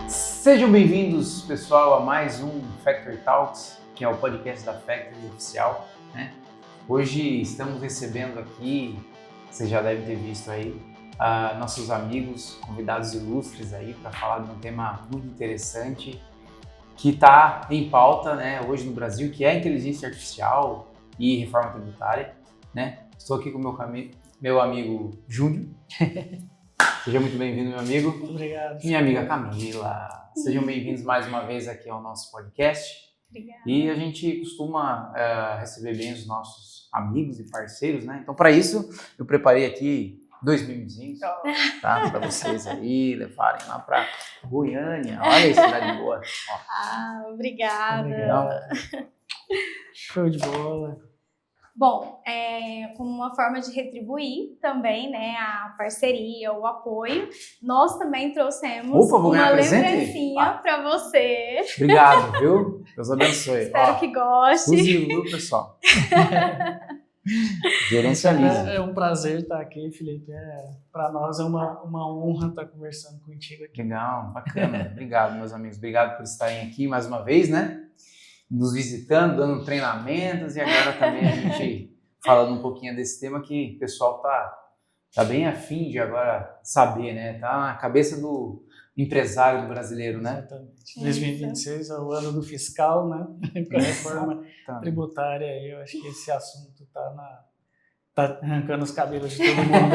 Sejam bem-vindos, pessoal, a mais um Factory Talks, que é o podcast da Factory oficial, né? Hoje estamos recebendo aqui, vocês já devem ter visto aí, nossos amigos, convidados ilustres aí para falar de um tema muito interessante que está em pauta, né, hoje no Brasil, que é a inteligência artificial e reforma tributária, né? Estou aqui com meu amigo Júnior. Seja muito bem-vindo, meu amigo. Muito obrigado. Minha amiga Camila. Sejam bem-vindos mais uma vez aqui ao nosso podcast. Obrigada. E a gente costuma receber bem os nossos amigos e parceiros, né? Então, para isso, eu preparei aqui 2 mimozinhos, tá? Para vocês aí levarem lá para Goiânia. Olha aí, cidade boa. Ó. Obrigada. Legal. Show de bola. Bom, como uma forma de retribuir também, né, a parceria, o apoio, nós também trouxemos Vou ganhar uma presente? lembrancinha para você. Obrigado, viu? Deus abençoe. Espero que goste. Exclusivo, viu, pessoal? Gerencializa. É um prazer estar aqui, Felipe. Para nós é uma honra estar conversando contigo aqui. Legal, bacana. Obrigado, meus amigos. Obrigado por estarem aqui mais uma vez, né? Nos visitando, dando treinamentos e agora também a gente falando um pouquinho desse tema que o pessoal tá bem afim de agora saber, né? Tá na cabeça do empresário do brasileiro, né? Exatamente. 2026 é o ano do fiscal, né? Com a reforma tributária aí, eu acho que esse assunto tá arrancando os cabelos de todo mundo.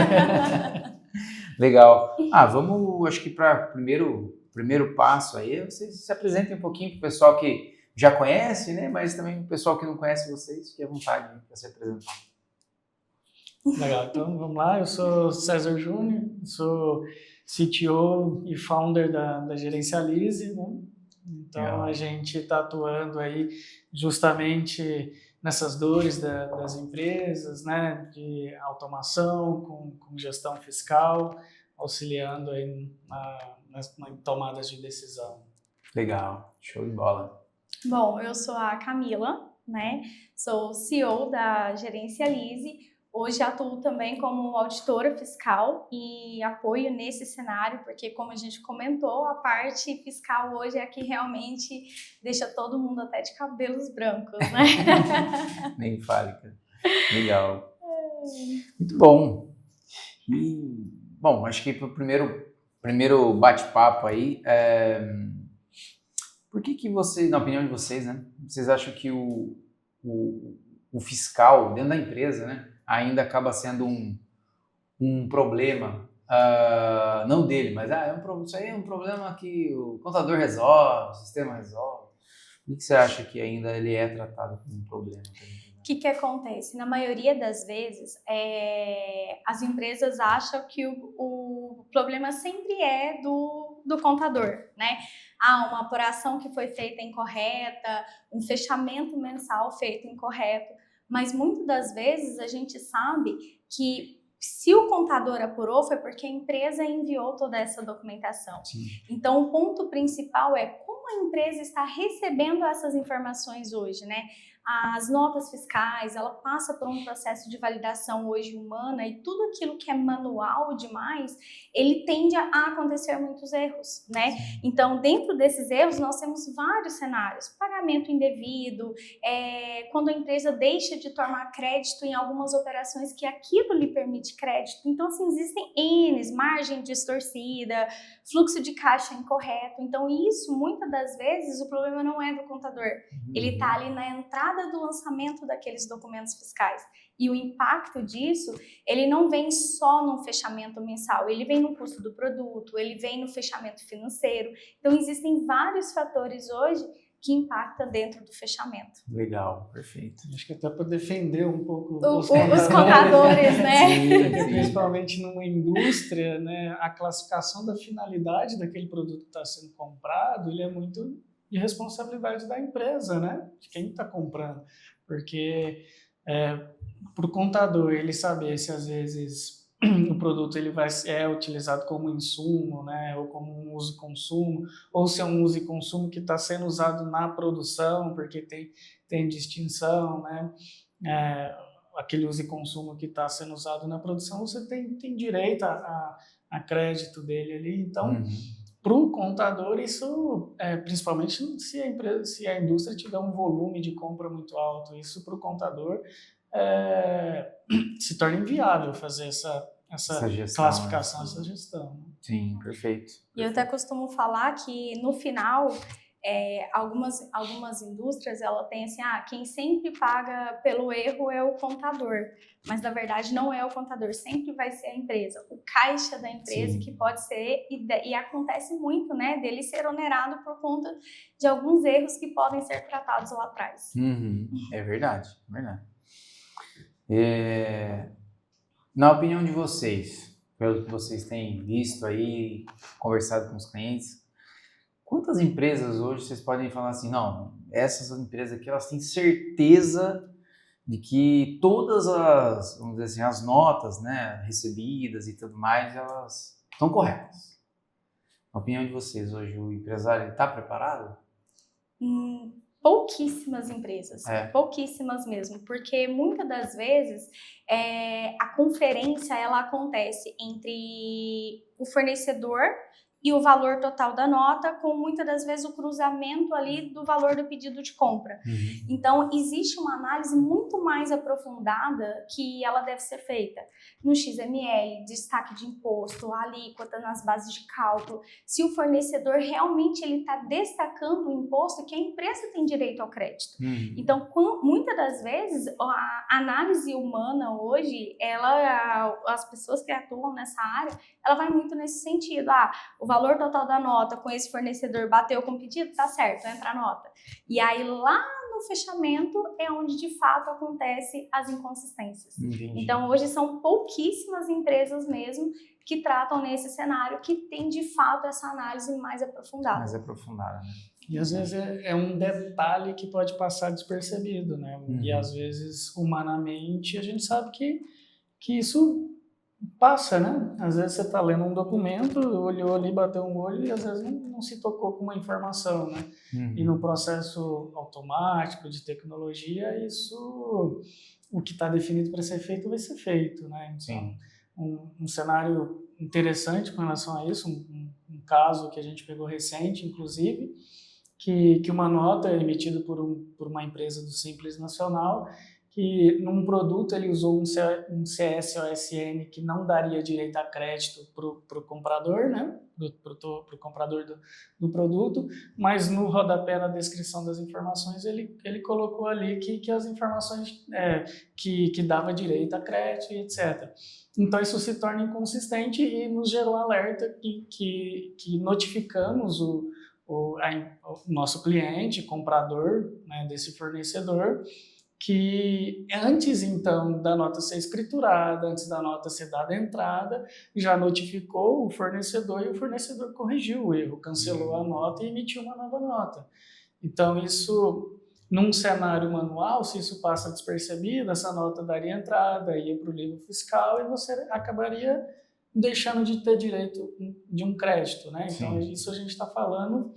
Legal. Vamos, acho que para primeiro passo aí, vocês se apresentem um pouquinho para o pessoal que já conhece, né? Mas também o pessoal que não conhece vocês, fique à vontade para se apresentar. Legal, então vamos lá. Eu sou César Júnior, sou CTO e founder da Gerencialize, né? Então Legal. A gente está atuando aí justamente nessas dores das empresas, né? De automação, com gestão fiscal, auxiliando aí nas tomadas de decisão. Legal, show de bola. Bom, eu sou a Camila, né? Sou CEO da Gerencialize. Hoje atuo também como auditora fiscal e apoio nesse cenário, porque como a gente comentou, a parte fiscal hoje é a que realmente deixa todo mundo até de cabelos brancos, né? Nem fale, cara. Legal. Muito bom. E, bom, acho que para o primeiro bate-papo aí, por que vocês, na opinião de vocês, né, vocês acham que o fiscal dentro da empresa, né, ainda acaba sendo um problema, não dele, mas isso aí é um problema que o contador resolve, o sistema resolve. Por que você acha que ainda ele é tratado como um problema? O que acontece? Na maioria das vezes, as empresas acham que o problema sempre é do contador, né? Uma apuração que foi feita incorreta, um fechamento mensal feito incorreto, mas muitas das vezes a gente sabe que se o contador apurou foi porque a empresa enviou toda essa documentação. Sim. Então o ponto principal é como a empresa está recebendo essas informações hoje, né? As notas fiscais, ela passa por um processo de validação hoje humana e tudo aquilo que é manual demais, ele tende a acontecer muitos erros, né? Sim. Então, dentro desses erros, nós temos vários cenários. Pagamento indevido, quando a empresa deixa de tomar crédito em algumas operações que aquilo lhe permite crédito. Então, assim, existem N's, margem distorcida, fluxo de caixa incorreto. Então, isso, muitas das vezes, o problema não é do contador. Ele está ali na entrada do lançamento daqueles documentos fiscais. E o impacto disso, ele não vem só no fechamento mensal, ele vem no custo do produto, ele vem no fechamento financeiro. Então, existem vários fatores hoje que impactam dentro do fechamento. Legal, perfeito. Acho que até para defender um pouco Os contadores, né? Sim. Principalmente numa indústria, né, a classificação da finalidade daquele produto que está sendo comprado, ele é muito de responsabilidade da empresa, né? De quem está comprando. Porque para o contador ele saber se às vezes o produto ele é utilizado como insumo, né, ou como um uso e consumo, ou se é um uso e consumo que está sendo usado na produção, porque tem distinção, né? aquele uso e consumo que está sendo usado na produção, você tem direito a crédito dele ali. Então, para o contador, isso, principalmente se a indústria tiver um volume de compra muito alto, isso para o contador se torna inviável fazer essa gestão, classificação, essa gestão. Sim, perfeito. E eu até costumo falar que, no final, algumas indústrias, ela tem assim, quem sempre paga pelo erro é o contador. Mas, na verdade, não é o contador, sempre vai ser a empresa. O caixa da empresa, Sim. que pode ser, e acontece muito, né, dele ser onerado por conta de alguns erros que podem ser tratados lá atrás. É verdade, é verdade. Na opinião de vocês, pelo que vocês têm visto aí, conversado com os clientes, quantas empresas hoje vocês podem falar assim, não, essas empresas aqui, elas têm certeza de que todas as, vamos dizer assim, as notas, né, recebidas e tudo mais, elas estão corretas? Na opinião de vocês, hoje o empresário está preparado? Pouquíssimas empresas, pouquíssimas mesmo, porque muitas das vezes a conferência ela acontece entre o fornecedor e o valor total da nota, com muitas das vezes o cruzamento ali do valor do pedido de compra. Então, existe uma análise muito mais aprofundada que ela deve ser feita no XML, destaque de imposto, alíquota nas bases de cálculo, se o fornecedor realmente ele está destacando o imposto que a empresa tem direito ao crédito. Então, muitas das vezes, a análise humana hoje, as pessoas que atuam nessa área, ela vai muito nesse sentido. O valor total da nota com esse fornecedor bateu com o pedido, tá certo, entra a nota. E aí lá no fechamento é onde de fato acontece as inconsistências. Entendi. Então hoje são pouquíssimas empresas mesmo que tratam nesse cenário, que tem de fato essa análise mais aprofundada. Mais aprofundada, né? E às vezes é um detalhe que pode passar despercebido, né? E às vezes, humanamente, a gente sabe que isso passa, né? Às vezes você está lendo um documento, olhou ali, bateu um olho e às vezes não se tocou com uma informação, né? E no processo automático de tecnologia, isso, o que está definido para ser feito, vai ser feito, né? Então, um cenário interessante com relação a isso, um caso que a gente pegou recente, inclusive, que uma nota emitida por uma empresa do Simples Nacional, que num produto ele usou um CSOSN que não daria direito a crédito para o comprador, né? Para o comprador do produto, mas no rodapé, na descrição das informações, ele colocou ali que as informações que dava direito a crédito e etc. Então isso se torna inconsistente e nos gerou alerta que notificamos o nosso cliente, comprador, né, desse fornecedor, que antes, então, da nota ser escriturada, antes da nota ser dada a entrada, já notificou o fornecedor e o fornecedor corrigiu o erro, cancelou a nota e emitiu uma nova nota. Então, isso, num cenário manual, se isso passa despercebido, essa nota daria entrada, ia para o livro fiscal e você acabaria deixando de ter direito de um crédito, né? Então, isso a gente está falando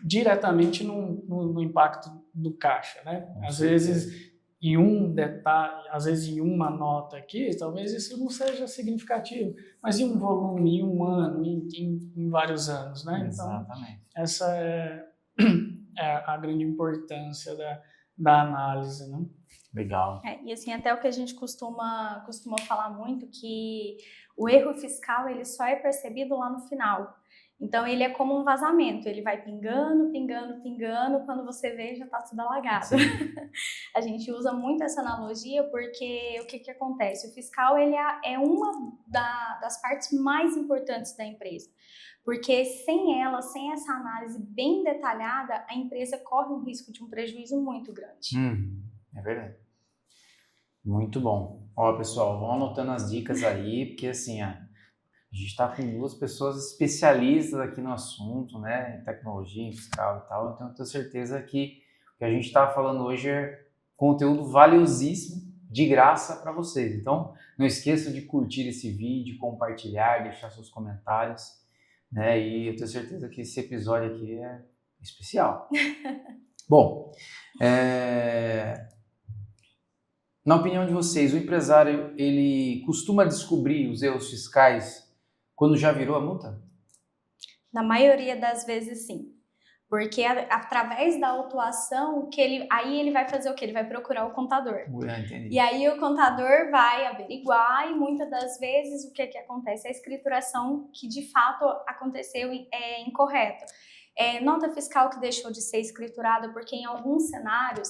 diretamente no impacto do caixa, né? Às vezes em um detalhe, às vezes em uma nota aqui, talvez isso não seja significativo, mas em um volume, em um ano, em vários anos, né? Exatamente. Então, essa é a grande importância da análise, né? Legal. E assim, até o que a gente costuma falar muito, que o erro fiscal ele só é percebido lá no final. Então, ele é como um vazamento, ele vai pingando, pingando, pingando, quando você vê, já está tudo alagado. A gente usa muito essa analogia porque o que acontece? O fiscal ele é uma das partes mais importantes da empresa, porque sem ela, sem essa análise bem detalhada, a empresa corre um risco de um prejuízo muito grande. É verdade. Muito bom. Ó, pessoal, vão anotando as dicas aí, porque assim, a gente está com duas pessoas especialistas aqui no assunto, né, em tecnologia, em fiscal e tal, então eu tenho certeza que o que a gente está falando hoje é conteúdo valiosíssimo, de graça para vocês. Então, não esqueça de curtir esse vídeo, compartilhar, deixar seus comentários, né, e eu tenho certeza que esse episódio aqui é especial. Bom, Na opinião de vocês, o empresário, ele costuma descobrir os erros fiscais quando já virou a multa? Na maioria das vezes, sim. Porque através da autuação, aí ele vai fazer o quê? Ele vai procurar o contador. Entendi. E aí o contador vai averiguar e muitas das vezes o que acontece? A escrituração que de fato aconteceu é incorreta. Nota fiscal que deixou de ser escriturada porque em alguns cenários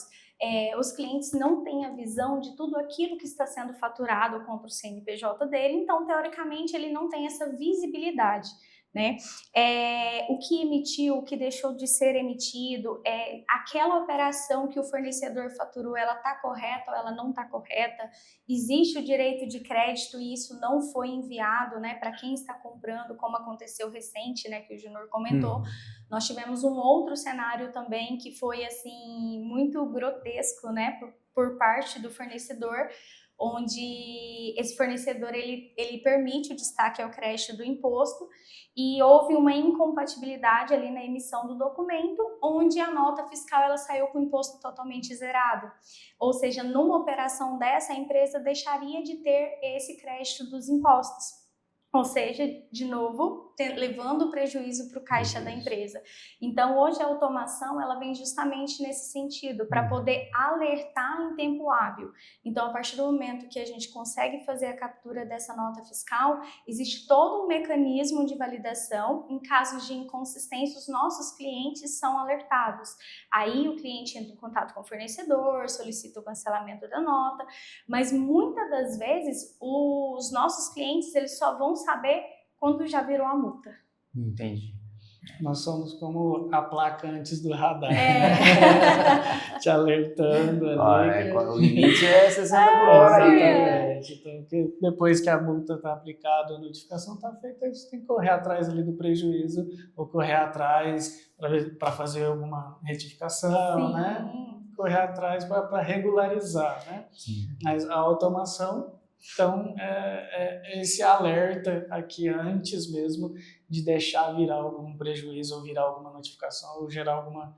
os clientes não têm a visão de tudo aquilo que está sendo faturado contra o CNPJ dele, então teoricamente ele não tem essa visibilidade. Né? O que emitiu, o que deixou de ser emitido, aquela operação que o fornecedor faturou, ela está correta ou ela não está correta? Existe o direito de crédito e isso não foi enviado, né, para quem está comprando, como aconteceu recente, né, que o Junior comentou. Nós tivemos um outro cenário também que foi assim muito grotesco, né, por parte do fornecedor, onde esse fornecedor ele permite o destaque ao crédito do imposto e houve uma incompatibilidade ali na emissão do documento, onde a nota fiscal ela saiu com o imposto totalmente zerado. Ou seja, numa operação dessa, a empresa deixaria de ter esse crédito dos impostos. Ou seja, de novo, levando prejuízo para o caixa da empresa. Então, hoje a automação ela vem justamente nesse sentido, para poder alertar em tempo hábil. Então, a partir do momento que a gente consegue fazer a captura dessa nota fiscal, existe todo um mecanismo de validação. Em casos de inconsistência, os nossos clientes são alertados. Aí o cliente entra em contato com o fornecedor, solicita o cancelamento da nota, mas muitas das vezes os nossos clientes eles só vão saber quando já virou a multa. Entendi. Nós somos como a placa antes do radar. Te alertando ali. O limite é 60 por hora. Exatamente. Então, depois que a multa está aplicada, a notificação está feita, a gente tem que correr atrás ali do prejuízo ou correr atrás para fazer alguma retificação, Sim. né? Correr atrás para regularizar, né? Sim. Mas a automação, então, esse alerta aqui antes mesmo de deixar virar algum prejuízo ou virar alguma notificação ou gerar alguma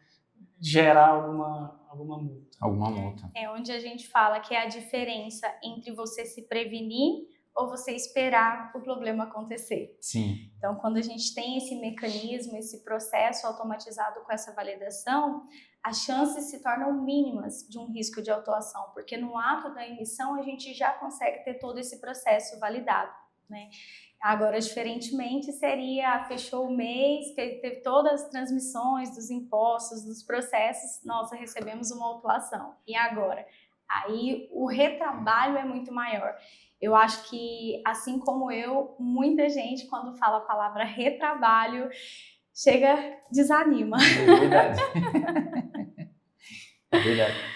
multa. Alguma multa. É onde a gente fala que é a diferença entre você se prevenir ou você esperar o problema acontecer. Sim. Então, quando a gente tem esse mecanismo, esse processo automatizado com essa validação, as chances se tornam mínimas de um risco de autuação, porque no ato da emissão a gente já consegue ter todo esse processo validado, né? Agora, diferentemente, seria, fechou o mês, teve todas as transmissões dos impostos, dos processos, nossa, recebemos uma autuação. E agora? Aí o retrabalho é muito maior. Eu acho que, assim como eu, muita gente, quando fala a palavra retrabalho, desanima. É verdade. É verdade.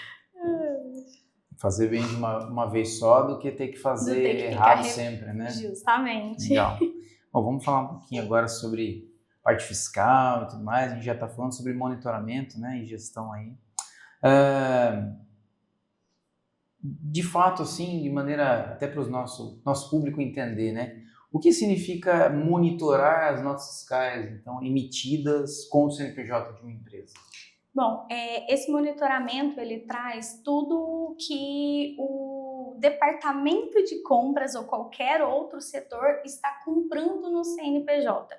Fazer bem de uma vez só do que ter que fazer errado sempre, né? Justamente. Legal. Bom, vamos falar um pouquinho agora sobre parte fiscal e tudo mais. A gente já está falando sobre monitoramento, né, e gestão aí. De fato, assim, de maneira até para o nosso público entender, né? O que significa monitorar as notas fiscais, então, emitidas com o CNPJ de uma empresa? Bom, esse monitoramento, ele traz tudo que o departamento de compras ou qualquer outro setor está comprando no CNPJ.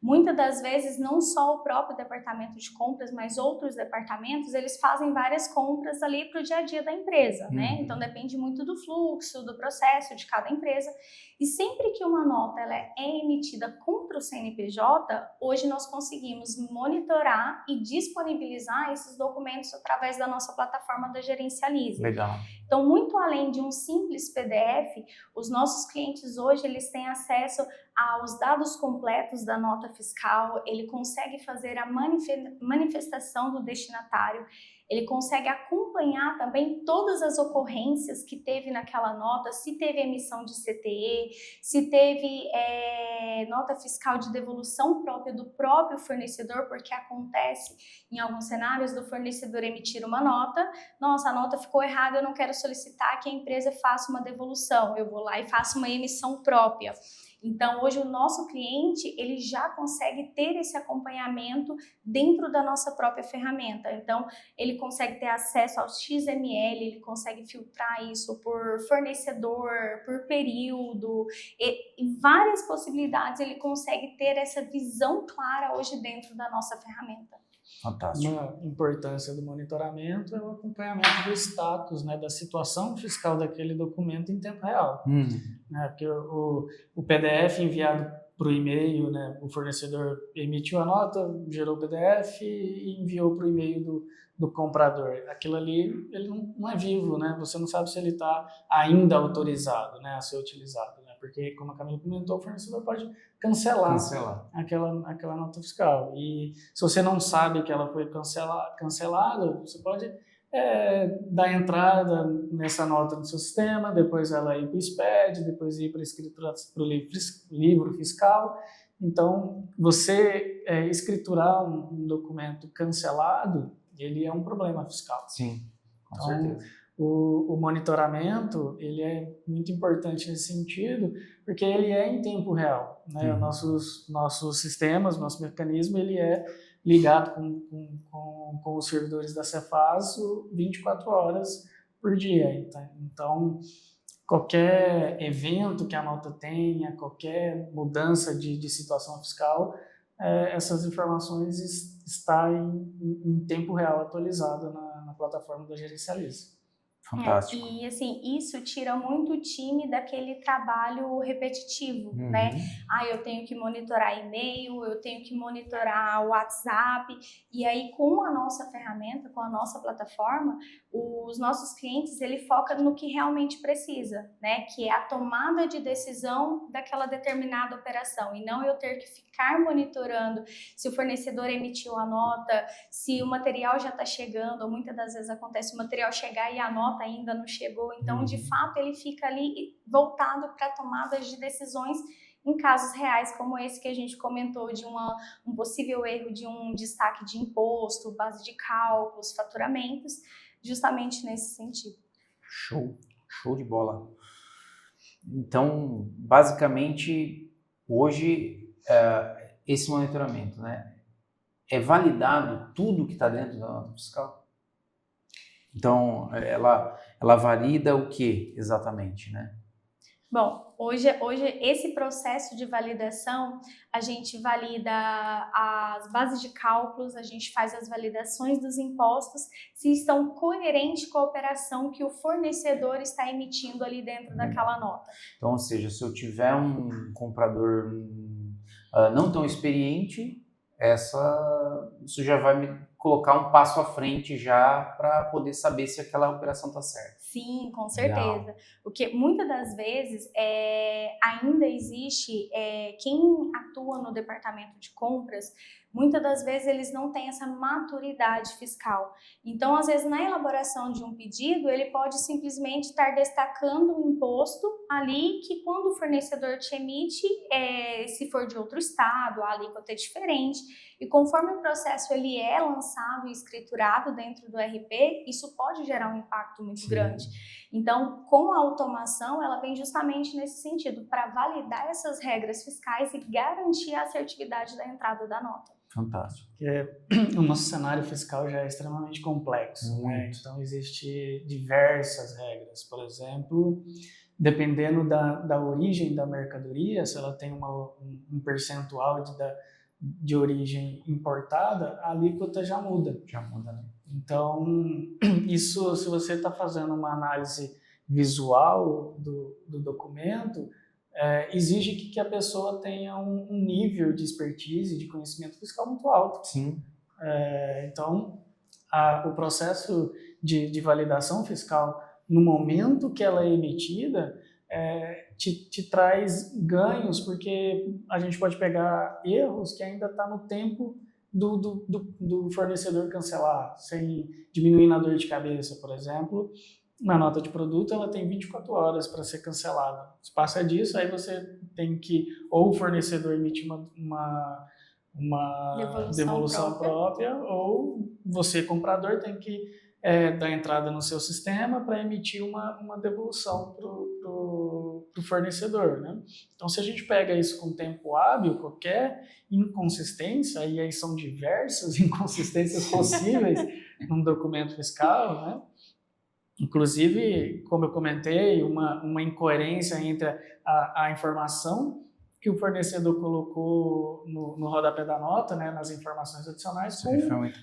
Muitas das vezes, não só o próprio departamento de compras, mas outros departamentos, eles fazem várias compras ali para o dia a dia da empresa, né? Então, depende muito do fluxo, do processo de cada empresa. E sempre que uma nota ela é emitida contra o CNPJ, hoje nós conseguimos monitorar e disponibilizar esses documentos através da nossa plataforma da Gerencialize. Legal. Então, muito além de um simples PDF, os nossos clientes hoje eles têm acesso aos dados completos da nota fiscal, ele consegue fazer a manifestação do destinatário, ele consegue acompanhar também todas as ocorrências que teve naquela nota, se teve emissão de CTE, se teve nota fiscal de devolução própria do próprio fornecedor, porque acontece em alguns cenários do fornecedor emitir uma nota, nossa, a nota ficou errada, eu não quero solicitar que a empresa faça uma devolução, eu vou lá e faço uma emissão própria. Então, hoje o nosso cliente, ele já consegue ter esse acompanhamento dentro da nossa própria ferramenta. Então, ele consegue ter acesso ao XML, ele consegue filtrar isso por fornecedor, por período, e várias possibilidades ele consegue ter essa visão clara hoje dentro da nossa ferramenta. Fantástico. Uma importância do monitoramento é o acompanhamento do status, né, da situação fiscal daquele documento em tempo real. Né, porque o PDF enviado para o e-mail, né, o fornecedor emitiu a nota, gerou o PDF e enviou para o e-mail do comprador. Aquilo ali ele não é vivo, né? Você não sabe se ele está ainda autorizado, né, a ser utilizado, né? Porque, como a Camila comentou, o fornecedor pode cancelar. Aquela nota fiscal. E se você não sabe que ela foi cancelada, você pode dar entrada nessa nota no seu sistema, depois ela ir para o SPED, depois ir para o livro fiscal. Então, você escriturar um documento cancelado, ele é um problema fiscal. Sim, com então, certeza. O monitoramento, ele é muito importante nesse sentido, porque ele é em tempo real, né? Nossos sistemas, nosso mecanismo, ele é ligado com os servidores da Cefaz 24 horas por dia. Então, qualquer evento que a nota tenha, qualquer mudança de situação fiscal, essas informações estão em tempo real atualizada na plataforma da Gerencializa. Fantástico. E assim, isso tira muito o time daquele trabalho repetitivo, né? Eu tenho que monitorar e-mail, eu tenho que monitorar o WhatsApp, e aí com a nossa ferramenta, com a nossa plataforma, os nossos clientes, ele foca no que realmente precisa, né? Que é a tomada de decisão daquela determinada operação, e não eu ter que ficar monitorando se o fornecedor emitiu a nota, se o material já está chegando, ou muitas das vezes acontece o material chegar e a nota ainda não chegou, então de fato ele fica ali voltado para tomadas de decisões em casos reais, como esse que a gente comentou, de um possível erro de um destaque de imposto, base de cálculos, faturamentos, justamente nesse sentido. Show de bola. Então, basicamente, hoje, esse monitoramento, né, é validado tudo que está dentro da nota fiscal? Então, ela valida o que exatamente, né? Bom, hoje esse processo de validação, a gente valida as bases de cálculos, a gente faz as validações dos impostos, se estão coerentes com a operação que o fornecedor está emitindo ali dentro daquela nota. Então, ou seja, se eu tiver um comprador não tão experiente, isso já vai me colocar um passo à frente já para poder saber se aquela operação está certa. Sim, com certeza. Porque muitas das vezes ainda existe quem atua no departamento de compras, muitas das vezes eles não têm essa maturidade fiscal. Então, às vezes, na elaboração de um pedido, ele pode simplesmente estar destacando um imposto ali que quando o fornecedor te emite, se for de outro estado, a alíquota é diferente. E conforme o processo ele é lançado e escriturado dentro do RP, isso pode gerar um impacto muito grande. Então, com a automação, ela vem justamente nesse sentido, para validar essas regras fiscais e garantir a assertividade da entrada da nota. Fantástico. O nosso cenário fiscal já é extremamente complexo, né? Então, existem diversas regras. Por exemplo, dependendo da origem da mercadoria, se ela tem um percentual de origem importada, a alíquota já muda. Né? Então, isso, se você está fazendo uma análise visual do documento, exige que a pessoa tenha um nível de expertise, de conhecimento fiscal muito alto. Sim. Então, o processo de validação fiscal, no momento que ela é emitida, te traz ganhos, porque a gente pode pegar erros que ainda está no tempo do fornecedor cancelar, sem diminuir na dor de cabeça, por exemplo. Na nota de produto, ela tem 24 horas para ser cancelada. Se passa disso, aí você tem que, ou o fornecedor emitir uma devolução própria, ou você, comprador, tem que dar entrada no seu sistema para emitir uma devolução o fornecedor, né? Então, se a gente pega isso com tempo hábil, qualquer inconsistência, e aí são diversas inconsistências possíveis num documento fiscal, né? Inclusive, como eu comentei, uma incoerência entre a informação que o fornecedor colocou no rodapé da nota, né, nas informações adicionais,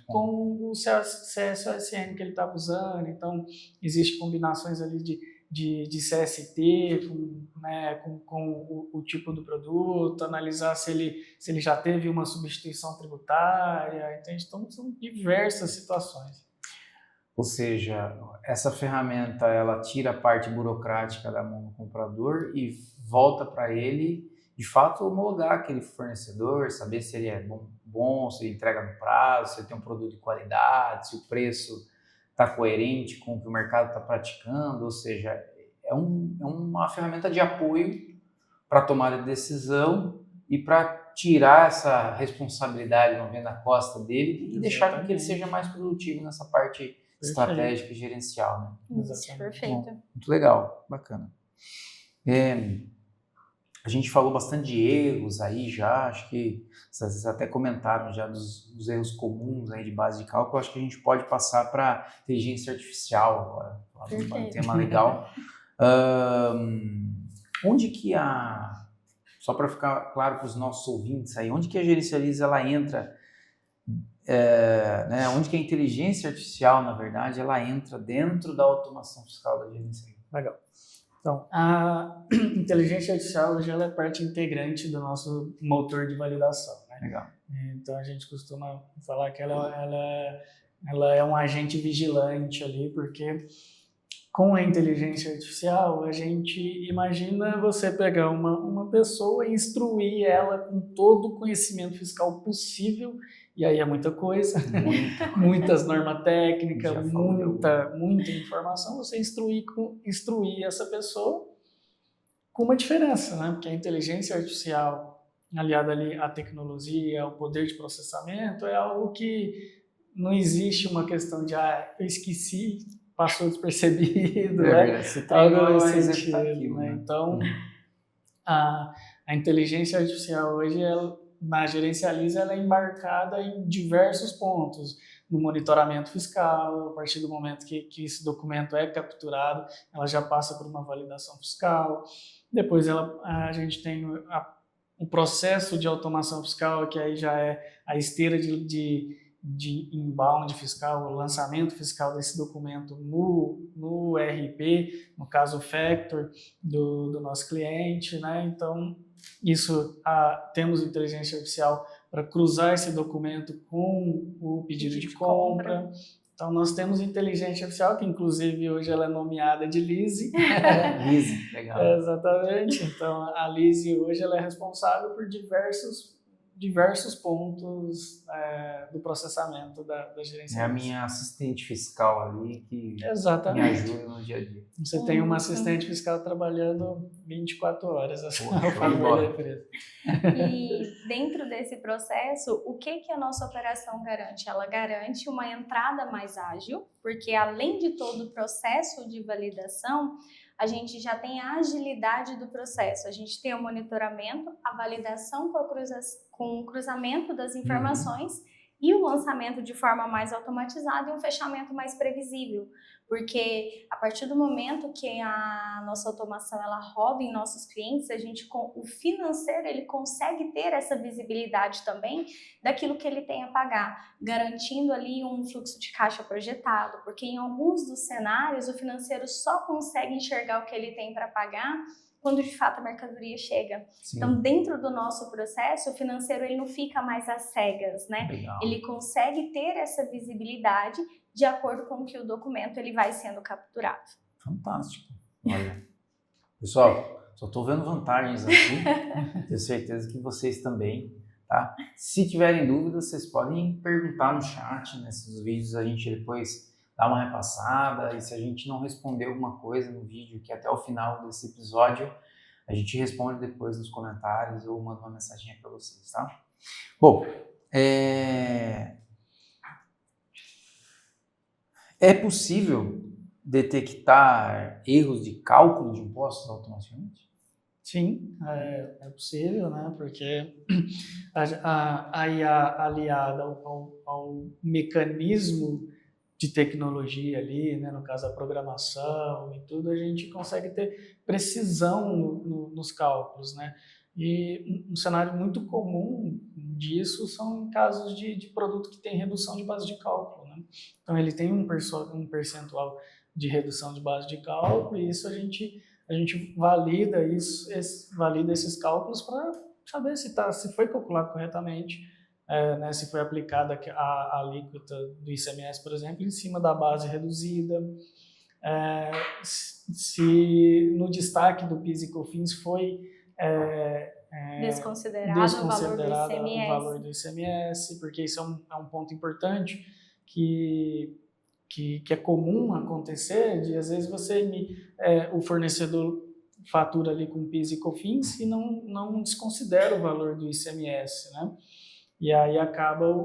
com o CSOSN que ele estava usando. Então, existem combinações ali de CST com o tipo do produto, analisar se ele já teve uma substituição tributária. Então, são diversas situações. Ou seja, essa ferramenta ela tira a parte burocrática da mão do comprador e volta para ele, de fato, homologar aquele fornecedor, saber se ele é bom, se ele entrega no prazo, se ele tem um produto de qualidade, se o preço está coerente com o que o mercado está praticando. Ou seja, é uma ferramenta de apoio para tomada de decisão e para tirar essa responsabilidade na costa dele e deixar com que ele seja mais produtivo nessa parte estratégica e gerencial, né? Isso, perfeito. Bom, muito legal, bacana. A gente falou bastante de erros aí já, acho que vocês até comentaram já dos erros comuns aí de base de cálculo. Acho que a gente pode passar para inteligência artificial agora, um tema legal. Onde que só para ficar claro para os nossos ouvintes aí, onde que a Gerencialize ela entra, né, onde que a inteligência artificial, na verdade, ela entra dentro da automação fiscal da Gerencialize? Legal. Então, a inteligência artificial hoje ela é parte integrante do nosso motor de validação, né? Legal. Então, a gente costuma falar que ela é um agente vigilante ali, porque com a inteligência artificial, a gente imagina você pegar uma pessoa e instruir ela com todo o conhecimento fiscal possível, e aí é muita coisa, muitas normas técnicas, muita informação, você instruir essa pessoa com uma diferença, né? Porque a inteligência artificial, aliada ali à tecnologia, ao poder de processamento, é algo que não existe uma questão de, eu esqueci, passou despercebido, né? Você treinou nesse sentido, né? Então, a inteligência artificial hoje, na Gerencialize, ela é embarcada em diversos pontos, no monitoramento fiscal. A partir do momento que esse documento é capturado, ela já passa por uma validação fiscal. Depois a gente tem o processo de automação fiscal, que aí já é a esteira de inbound fiscal, o lançamento fiscal desse documento no RP, no caso o Factor do nosso cliente, né? Então, temos inteligência artificial para cruzar esse documento com o pedido de compra. Então, nós temos inteligência artificial, que inclusive hoje ela é nomeada de Lise. Lise, legal. Exatamente. Então, a Lise hoje ela é responsável por diversos pontos do processamento da gerência. É a minha assistente fiscal ali que Exatamente. me ajuda no dia a dia. Você tem uma assistente fiscal trabalhando 24 horas ao favor da empresa. E dentro desse processo, o que a nossa operação garante? Ela garante uma entrada mais ágil, porque além de todo o processo de validação, a gente já tem a agilidade do processo. A gente tem o monitoramento, a validação com o cruzamento das informações e o lançamento de forma mais automatizada e um fechamento mais previsível. Porque a partir do momento que a nossa automação ela roda em nossos clientes, o financeiro ele consegue ter essa visibilidade também daquilo que ele tem a pagar, garantindo ali um fluxo de caixa projetado, porque em alguns dos cenários o financeiro só consegue enxergar o que ele tem para pagar quando de fato a mercadoria chega. Sim. Então, dentro do nosso processo, o financeiro ele não fica mais às cegas, né? Legal. Ele consegue ter essa visibilidade de acordo com que o documento ele vai sendo capturado. Fantástico. Olha, pessoal, só estou vendo vantagens aqui, tenho certeza que vocês também, tá? Se tiverem dúvidas, vocês podem perguntar no chat, nesses vídeos a gente depois dá uma repassada, e se a gente não responder alguma coisa no vídeo que até o final desse episódio, a gente responde depois nos comentários ou manda uma mensaginha para vocês, tá? Bom, é possível detectar erros de cálculo de impostos automaticamente? Sim, é possível, né? Porque a IA aliada ao mecanismo de tecnologia ali, né? No caso a programação e tudo, a gente consegue ter precisão nos cálculos, né? E um cenário muito comum disso são em casos de produto que tem redução de base de cálculo, né? Então ele tem um percentual de redução de base de cálculo e isso a gente valida valida esses cálculos para saber se foi calculado corretamente, né, se foi aplicada a alíquota do ICMS, por exemplo, em cima da base reduzida, se no destaque do PIS e COFINS foi desconsiderado o valor do ICMS, porque isso é um ponto importante que é comum acontecer, de às vezes o fornecedor fatura ali com PIS e COFINS e não desconsidera o valor do ICMS, né? E aí acaba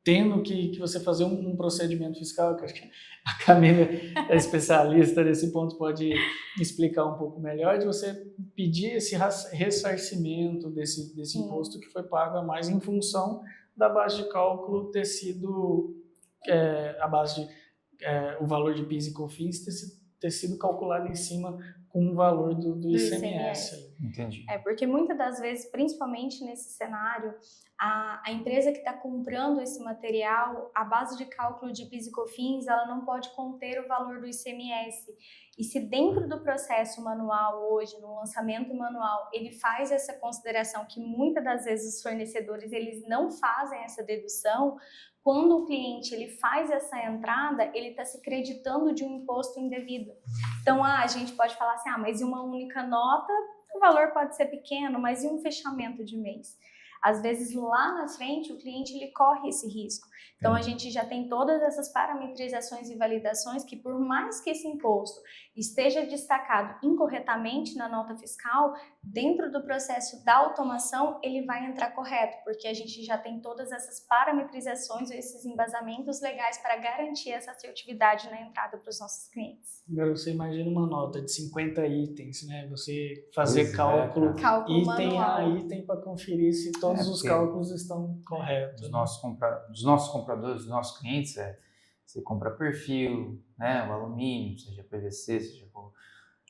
tendo que você fazer um procedimento fiscal, que acho que a Camila é especialista nesse ponto, pode explicar um pouco melhor, de você pedir esse ressarcimento desse imposto que foi pago a mais em função da base de cálculo ter sido o valor de PIS e COFINS ter sido calculado em cima com o valor do ICMS. Entendi. Porque muitas das vezes, principalmente nesse cenário, a empresa que está comprando esse material, a base de cálculo de PIS e COFINS, ela não pode conter o valor do ICMS. E se dentro do processo manual hoje, no lançamento manual, ele faz essa consideração que muitas das vezes os fornecedores eles não fazem essa dedução, quando o cliente ele faz essa entrada, ele está se creditando de um imposto indevido. Então, a gente pode falar assim, mas em uma única nota, o valor pode ser pequeno, mas em um fechamento de mês? Às vezes, lá na frente, o cliente ele corre esse risco. Então, a gente já tem todas essas parametrizações e validações que, por mais que esse imposto esteja destacado incorretamente na nota fiscal, dentro do processo da automação, ele vai entrar correto, porque a gente já tem todas essas parametrizações, esses embasamentos legais para garantir essa assertividade na entrada para os nossos clientes. Agora, você imagina uma nota de 50 itens, né? Você fazer cálculo item manual. a item para conferir se todos os cálculos estão corretos. Dos nossos compradores, dos nossos clientes, você compra perfil, né? O alumínio, seja PVC,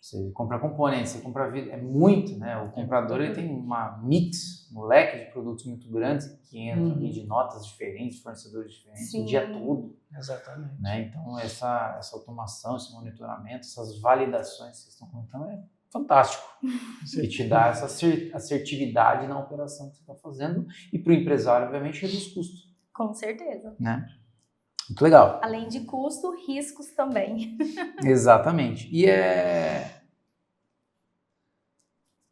você compra componentes, você compra vidro, é muito, né? O comprador ele tem um leque de produtos muito grandes que entram ali de notas diferentes, fornecedores diferentes, o dia todo. Exatamente. Né? Então, essa automação, esse monitoramento, essas validações que vocês estão contando é fantástico. E te dá essa assertividade na operação que você está fazendo e para o empresário, obviamente, reduz custo. Com certeza. Né? Muito legal. Além de custo, riscos também. Exatamente. E é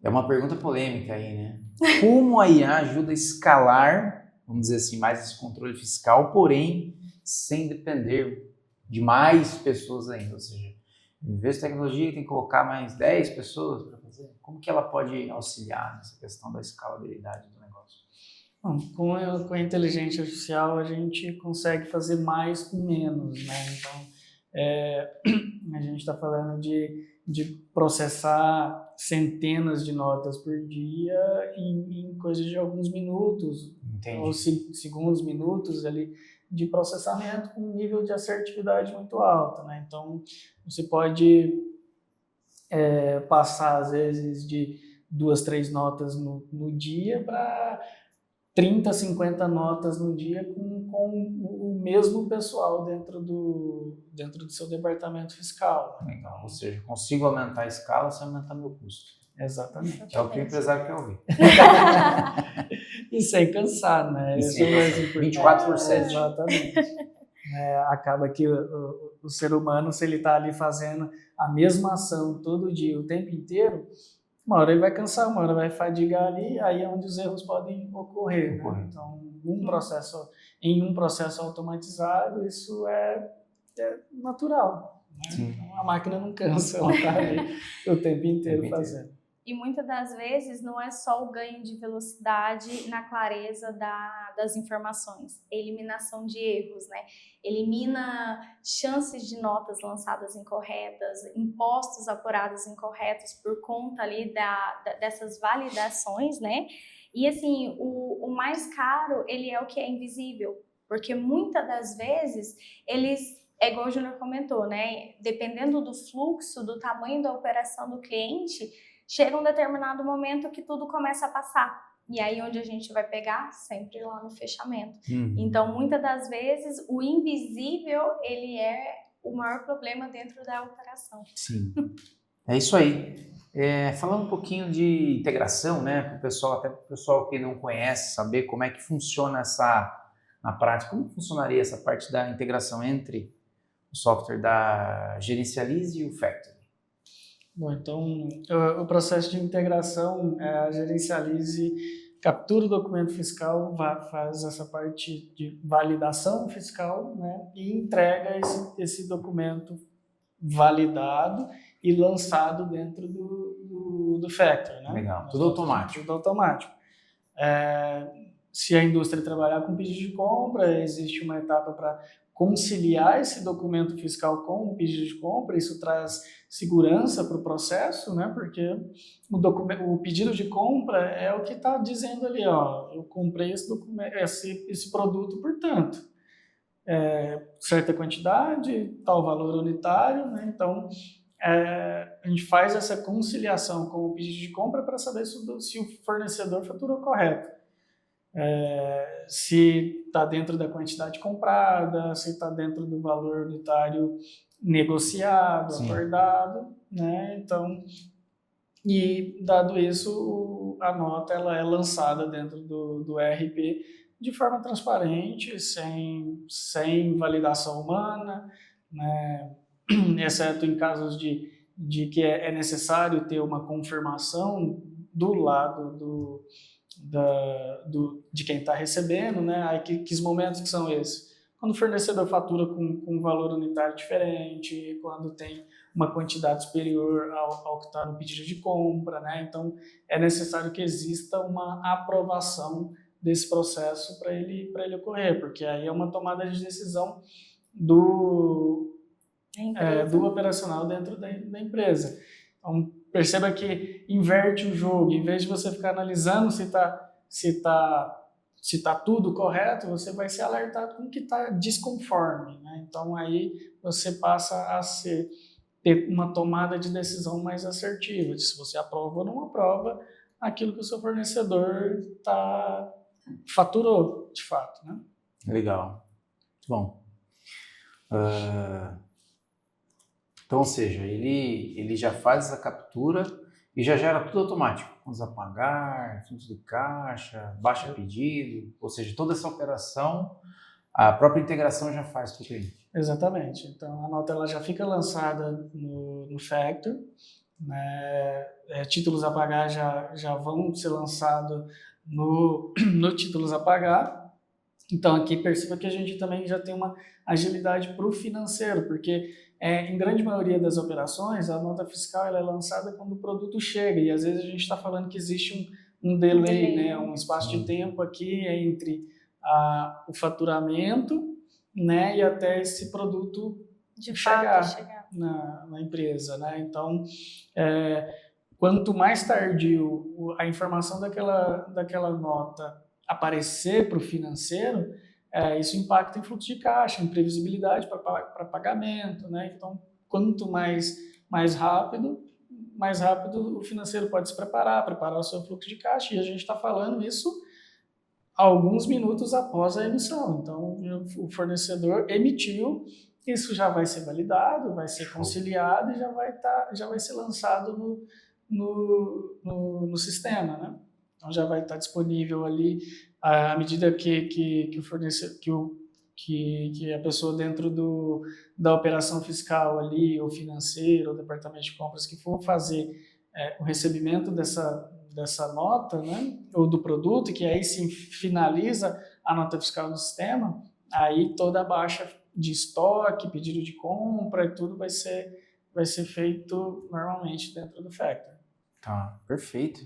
uma pergunta polêmica aí, né? Como a IA ajuda a escalar, vamos dizer assim, mais esse controle fiscal, porém, sem depender de mais pessoas ainda? Ou seja, em vez de tecnologia, tem que colocar mais 10 pessoas para fazer. Como que ela pode auxiliar nessa questão da escalabilidade do negócio? Bom, com a inteligência artificial a gente consegue fazer mais com menos, né? Então, a gente está falando de processar centenas de notas por dia em coisa de alguns minutos. Entendi. Ou segundos, minutos ali de processamento com um nível de assertividade muito alto, né? Então, você pode passar, às vezes, de 2, 3 notas no dia para 30, 50 notas no dia com o mesmo pessoal dentro do seu departamento fiscal. Legal. Ou seja, consigo aumentar a escala sem aumentar meu custo. Exatamente. É o que o empresário quer ouvir. E sem cansar, né? Isso é mais 24/7. Exatamente. Acaba que o ser humano, se ele está ali fazendo a mesma ação todo dia, o tempo inteiro, uma hora ele vai cansar, uma hora vai fadigar ali, aí é onde os erros podem ocorrer. Né? Então, em um processo automatizado, isso é natural. Né? Então, a máquina não cansa, ela está ali o tempo inteiro fazendo. E muitas das vezes não é só o ganho de velocidade na clareza das informações, é eliminação de erros, né? Elimina chances de notas lançadas incorretas, impostos apurados incorretos por conta ali dessas validações, né? E assim, o mais caro, ele é o que é invisível, porque muitas das vezes é igual o Júnior comentou, né? Dependendo do fluxo, do tamanho da operação do cliente, chega um determinado momento que tudo começa a passar. E aí onde a gente vai pegar? Sempre lá no fechamento. Então, muitas das vezes, o invisível, ele é o maior problema dentro da operação. Sim, é isso aí. Falando um pouquinho de integração, né, para o pessoal, até para o pessoal que não conhece, saber como é que funciona na prática, como funcionaria essa parte da integração entre o software da Gerencialize e o Factory? Bom, então, o processo de integração, a Gerencialize captura o documento fiscal, faz essa parte de validação fiscal, né, e entrega esse documento validado e lançado dentro do Factory, né? Legal, tudo automático. Tudo automático. Se a indústria trabalhar com pedido de compra, existe uma etapa para conciliar esse documento fiscal com o pedido de compra. Isso traz segurança para o processo, né? Porque o pedido de compra é o que está dizendo ali, ó, eu comprei esse produto por tanto. Certa quantidade, tal valor unitário, né? Então, a gente faz essa conciliação com o pedido de compra para saber se o fornecedor faturou correto. Se está dentro da quantidade comprada, se está dentro do valor unitário negociado, sim, acordado, né? Então, e dado isso, a nota ela é lançada dentro do ERP de forma transparente, sem validação humana, né? Exceto em casos de que é necessário ter uma confirmação do lado de quem está recebendo, né? Aí que momentos que são esses? Quando o fornecedor fatura com um valor unitário diferente, quando tem uma quantidade superior ao que está no pedido de compra, né? Então, é necessário que exista uma aprovação desse processo para ele ocorrer, porque aí é uma tomada de decisão do operacional dentro da empresa. Então, perceba que inverte o jogo. Em vez de você ficar analisando se tá tudo correto, você vai ser alertado com o que está desconforme, né? Então, aí você passa a ter uma tomada de decisão mais assertiva, de se você aprova ou não aprova aquilo que o seu fornecedor faturou, de fato, né? Legal. Muito bom. Então, ou seja, ele já faz a captura e já gera tudo automático. Contas a pagar, fluxo de caixa, baixa pedido, ou seja, toda essa operação, a própria integração já faz para o cliente. Exatamente. Então, a nota ela já fica lançada no Factor, né? Títulos a pagar já vão ser lançados no títulos a pagar. Então, aqui perceba que a gente também já tem uma agilidade para o financeiro, porque em grande maioria das operações, a nota fiscal ela é lançada quando o produto chega, e às vezes a gente está falando que existe um delay, né, um espaço de tempo aqui entre o faturamento, né, e até esse produto chegar na empresa, né? Então, quanto mais tardio a informação daquela nota aparecer para o financeiro, isso impacta em fluxo de caixa, em previsibilidade para pagamento, né? Então, quanto mais rápido o financeiro pode se preparar o seu fluxo de caixa, e a gente está falando isso alguns minutos após a emissão. Então, o fornecedor emitiu, isso já vai ser validado, vai ser conciliado e já vai ser lançado no sistema, né? Então, já vai estar disponível ali à medida que o fornecedor, que a pessoa dentro da operação fiscal ali, ou financeiro, ou departamento de compras, que for fazer o recebimento dessa nota, né, ou do produto, que aí se finaliza a nota fiscal no sistema, aí toda a baixa de estoque, pedido de compra e tudo vai ser feito normalmente dentro do Factor. Tá, perfeito.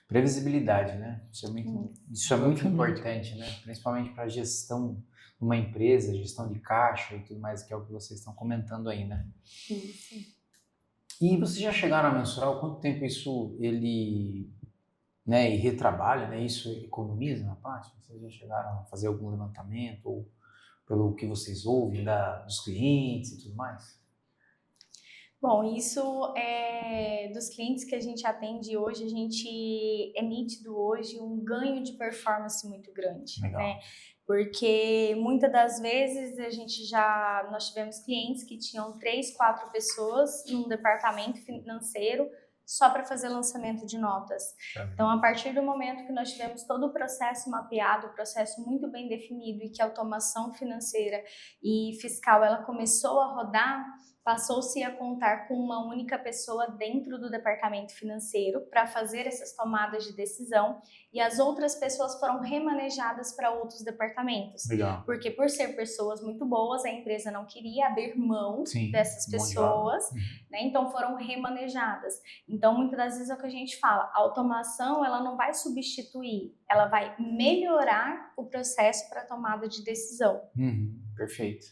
Previsibilidade, né? Isso é muito importante, né? Principalmente para a gestão de uma empresa, gestão de caixa e tudo mais, que é o que vocês estão comentando aí, né? Isso. E vocês já chegaram a mensurar o quanto tempo isso ele, né, e retrabalho, né? Isso economiza na prática? Vocês já chegaram a fazer algum levantamento ou pelo que vocês ouvem dos clientes e tudo mais? Bom, isso dos clientes que a gente atende hoje, é nítido hoje um ganho de performance muito grande, Legal. né? Porque muitas das vezes nós tivemos clientes que tinham 3, 4 pessoas num departamento financeiro só para fazer lançamento de notas. Então, a partir do momento que nós tivemos todo o processo mapeado, o processo muito bem definido e que a automação financeira e fiscal ela começou a rodar, passou-se a contar com uma única pessoa dentro do departamento financeiro para fazer essas tomadas de decisão e as outras pessoas foram remanejadas para outros departamentos. Legal. Porque por ser pessoas muito boas, a empresa não queria abrir mão dessas pessoas, né? Então foram remanejadas. Então muitas das vezes é o que a gente fala, a automação ela não vai substituir, ela vai melhorar o processo para tomada de decisão. Perfeito.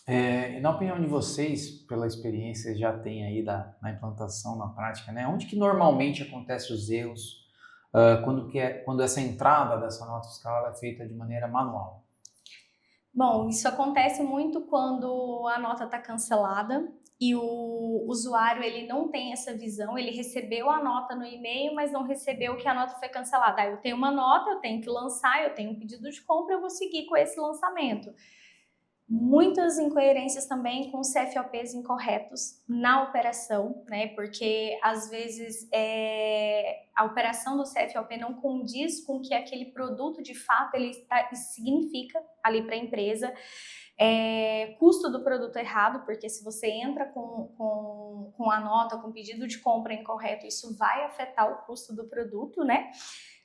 E na opinião de vocês, pela experiência que já tem aí na implantação, na prática, né? Onde que normalmente acontecem os erros quando essa entrada dessa nota fiscal é feita de maneira manual? Bom, isso acontece muito quando a nota está cancelada e o usuário ele não tem essa visão, ele recebeu a nota no e-mail, mas não recebeu que a nota foi cancelada. Aí eu tenho uma nota, eu tenho que lançar, eu tenho um pedido de compra, eu vou seguir com esse lançamento. Muitas incoerências também com CFOPs incorretos na operação, né? Porque às vezes a operação do CFOP não condiz com o que aquele produto de fato ele significa ali para a empresa. Custo do produto errado, porque se você entra com a nota, com pedido de compra incorreto, isso vai afetar o custo do produto, né?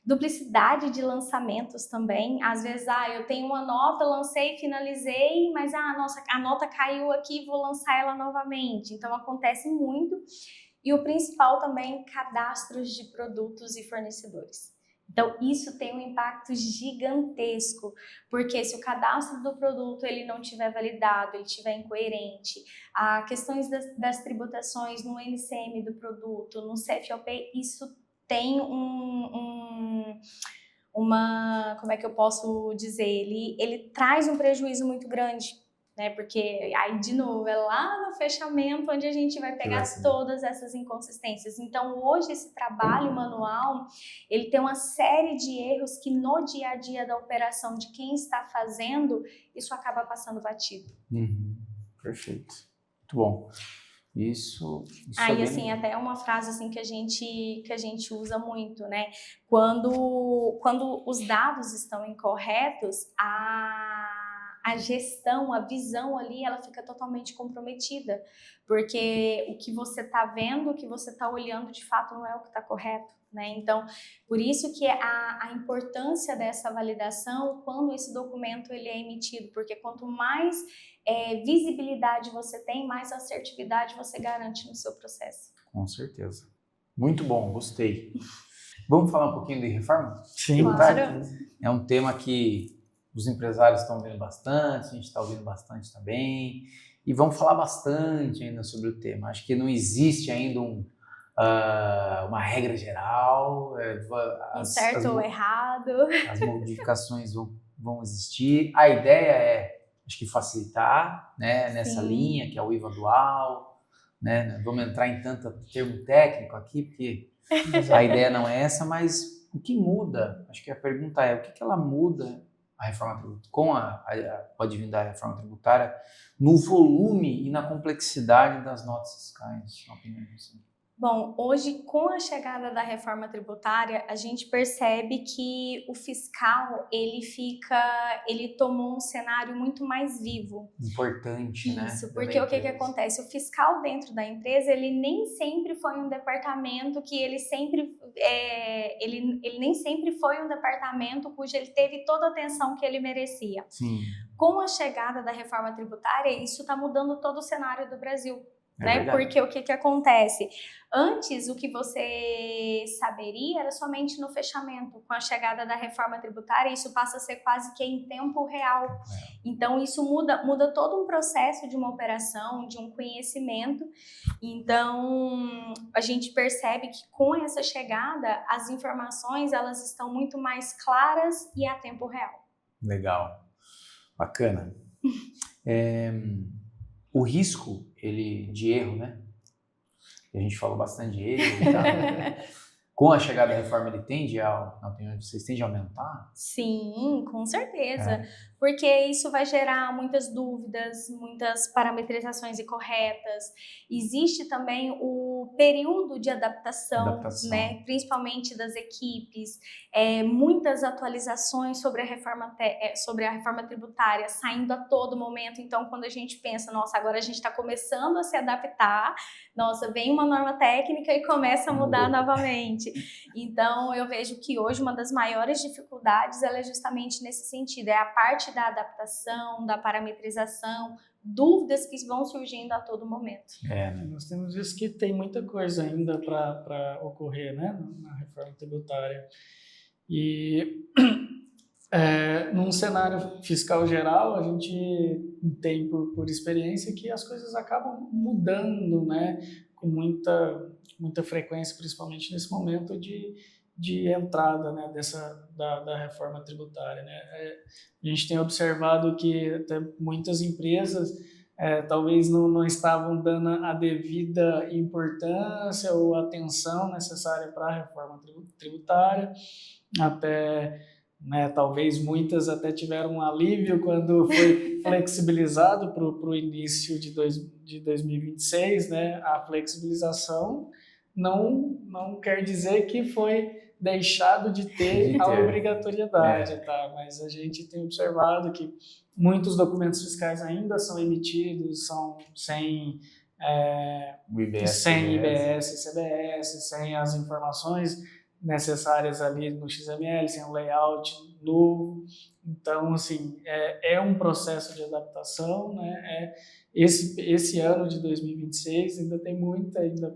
Duplicidade de lançamentos também, às vezes, eu tenho uma nota, lancei, finalizei, mas a nota caiu aqui, vou lançar ela novamente, então acontece muito. E o principal também, cadastros de produtos e fornecedores. Então isso tem um impacto gigantesco, porque se o cadastro do produto ele não tiver validado, ele tiver incoerente, as questões das tributações no NCM do produto, no CFOP, isso tem como é que eu posso dizer, ele traz um prejuízo muito grande, né? Porque aí, de novo, é lá no fechamento onde a gente vai pegar todas essas inconsistências. Então, hoje, esse trabalho manual, ele tem uma série de erros que no dia a dia da operação de quem está fazendo, isso acaba passando batido. Perfeito. Muito bom. Isso e assim, até uma frase assim que a gente usa muito, né? Quando os dados estão incorretos, a gestão, a visão ali, ela fica totalmente comprometida, porque o que você está vendo, o que você está olhando, de fato não é o que está correto, né? Então, por isso que a importância dessa validação quando esse documento ele é emitido, porque quanto mais visibilidade você tem, mais assertividade você garante no seu processo. Com certeza. Muito bom, gostei. Vamos falar um pouquinho de reforma? Sim, claro. É um tema que os empresários estão ouvindo bastante, a gente está ouvindo bastante também, e vamos falar bastante ainda sobre o tema. Acho que não existe ainda uma regra geral, certo ou errado. As modificações vão existir. A ideia acho que facilitar, né, nessa linha que é o IVA dual, né? Vamos entrar em tanto termo técnico aqui, porque a ideia não é essa, mas o que muda? Acho que a pergunta é o que ela muda a reforma tributária, com pode vir da reforma tributária, no volume e na complexidade das notas fiscais, na opinião de você? Bom, hoje com a chegada da reforma tributária, a gente percebe que o fiscal, ele tomou um cenário muito mais vivo. Importante, né? Isso, porque o que acontece? O fiscal dentro da empresa, ele nem sempre foi um departamento que ele nem sempre foi um departamento cujo ele teve toda a atenção que ele merecia. Sim. Com a chegada da reforma tributária, isso está mudando todo o cenário do Brasil. né? verdade. Porque o que acontece? Antes, o que você saberia era somente no fechamento. Com a chegada da reforma tributária, isso passa a ser quase que em tempo real. Então, isso muda todo um processo de uma operação, de um conhecimento. Então, a gente percebe que com essa chegada, as informações elas estão muito mais claras e a tempo real. Legal. Bacana. O risco de erro, né? A gente falou bastante de erro e tal. Com a chegada da reforma, ele tende na opinião de vocês, tende a aumentar? Sim, com certeza. Porque isso vai gerar muitas dúvidas, muitas parametrizações incorretas. Existe também o período de adaptação. Né? Principalmente das equipes. Muitas atualizações sobre a reforma tributária saindo a todo momento. Então, quando a gente pensa, nossa, agora a gente está começando a se adaptar, nossa, vem uma norma técnica e começa a mudar novamente. Então, eu vejo que hoje uma das maiores dificuldades ela é justamente nesse sentido, é a parte da adaptação, da parametrização, dúvidas que vão surgindo a todo momento. Né? Nós temos visto que tem muita coisa ainda para ocorrer, né, na reforma tributária. E num cenário fiscal geral, a gente tem por experiência que as coisas acabam mudando, né, com muita frequência, principalmente nesse momento de entrada, né, da reforma tributária. Né? A gente tem observado que até muitas empresas talvez não estavam dando a devida importância ou atenção necessária para a reforma tributária, até... Né, talvez muitas até tiveram um alívio quando foi flexibilizado para o início de 2026, né? A flexibilização não quer dizer que foi deixado de ter a obrigatoriedade, tá? Mas a gente tem observado que muitos documentos fiscais ainda são emitidos, são sem IBS, CBS, sem as informações necessárias ali no XML, sem um layout novo. Então, assim, é um processo de adaptação, né? Esse ano de 2026 ainda tem muito ainda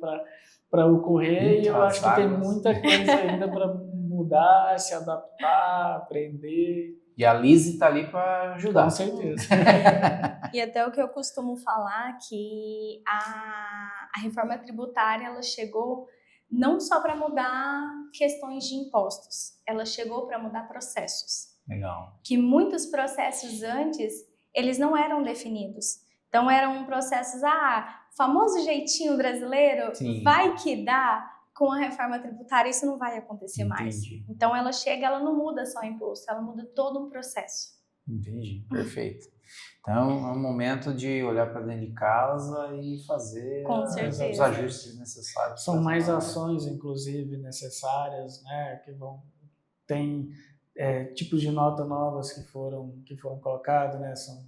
para ocorrer e eu acho que tem muita coisa ainda para mudar, se adaptar, aprender. E a Lise está ali para ajudar. Com certeza. E até o que eu costumo falar, que a reforma tributária ela chegou não só para mudar questões de impostos, ela chegou para mudar processos. Legal. Que muitos processos antes, eles não eram definidos. Então, eram processos, famoso jeitinho brasileiro, sim, vai que dá. Com a reforma tributária, isso não vai acontecer mais. Então, ela chega, ela não muda só o imposto, ela muda todo um processo. Entendi, perfeito. Então, é um momento de olhar para dentro de casa e fazer os ajustes necessários. São mais ações, inclusive, necessárias, né? Tem tipos de nota novas que foram colocadas, né? São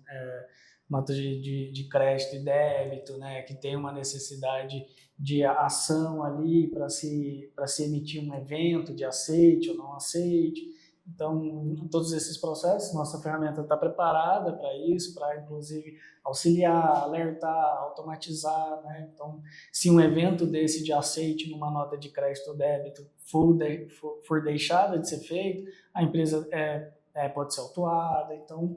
notas de crédito e débito, né? Que tem uma necessidade de ação ali para se emitir um evento de aceite ou não aceite. Então, todos esses processos, nossa ferramenta está preparada para isso, para, inclusive, auxiliar, alertar, automatizar, né? Então, se um evento desse de aceite numa nota de crédito ou débito for deixada de ser feito, a empresa pode ser autuada. Então,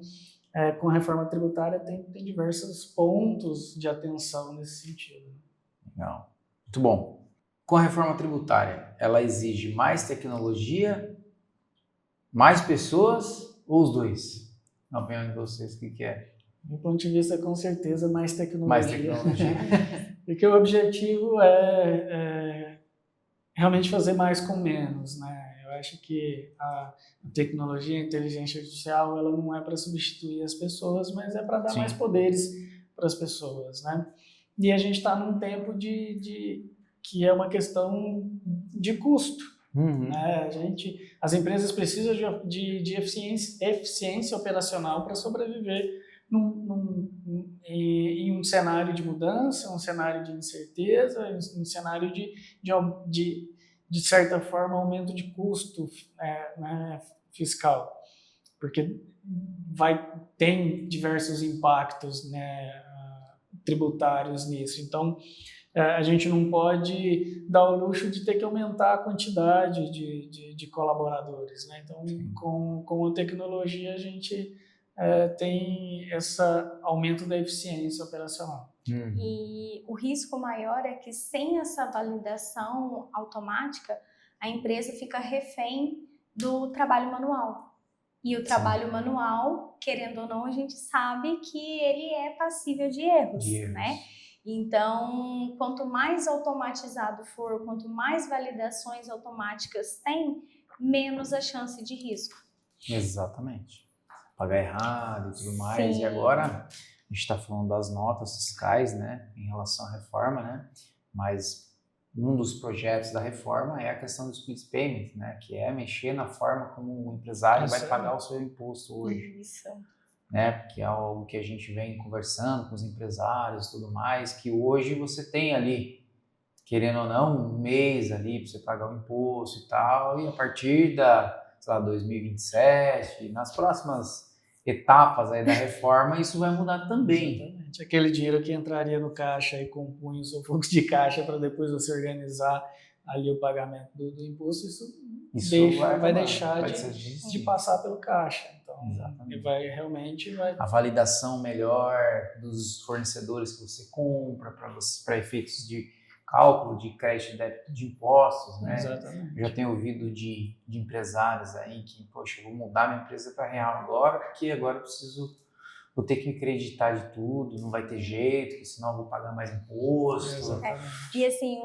com a reforma tributária, tem diversos pontos de atenção nesse sentido. Legal. Muito bom. Com a reforma tributária, ela exige mais tecnologia, mais pessoas ou os dois? Na opinião de vocês, o que é? Do ponto de vista, com certeza, mais tecnologia. Mais tecnologia. Porque o objetivo é realmente fazer mais com menos, né? Eu acho que a tecnologia, a inteligência artificial, ela não é para substituir as pessoas, mas é para dar mais poderes para as pessoas, né? E a gente está num tempo que é uma questão de custo. Né? As empresas precisam de eficiência operacional para sobreviver em um cenário de mudança, um cenário de incerteza, um cenário de certa forma, aumento de custo né, fiscal, porque tem diversos impactos, né, tributários nisso. Então, a gente não pode dar o luxo de ter que aumentar a quantidade de colaboradores, né? Então, com a tecnologia, a gente tem esse aumento da eficiência operacional. E o risco maior é que sem essa validação automática, a empresa fica refém do trabalho manual. E o trabalho manual, querendo ou não, a gente sabe que ele é passível de erros, né? Então, quanto mais automatizado for, quanto mais validações automáticas tem, menos a chance de risco. Exatamente. Pagar errado e tudo mais. Sim. E agora, a gente está falando das notas fiscais, né, em relação à reforma, né? Mas um dos projetos da reforma é a questão do split payment, né? Que é mexer na forma como o empresário vai pagar o seu imposto hoje. Isso. Né? Porque é algo que a gente vem conversando com os empresários e tudo mais, que hoje você tem ali, querendo ou não, um mês ali para você pagar o imposto e tal, e a partir da, sei lá, 2027, nas próximas etapas aí da reforma, isso vai mudar também. Exatamente. Aquele dinheiro que entraria no caixa e compunha o seu fluxo de caixa para depois você organizar ali o pagamento do imposto, isso vai deixar de passar pelo caixa. Então, a validação melhor dos fornecedores que você compra para efeitos de cálculo de crédito e débito de impostos, né? Exatamente. Eu já tenho ouvido de empresários aí que, poxa, eu vou mudar minha empresa para real agora, porque agora eu vou ter que me acreditar de tudo, não vai ter jeito, porque senão eu vou pagar mais imposto. E assim,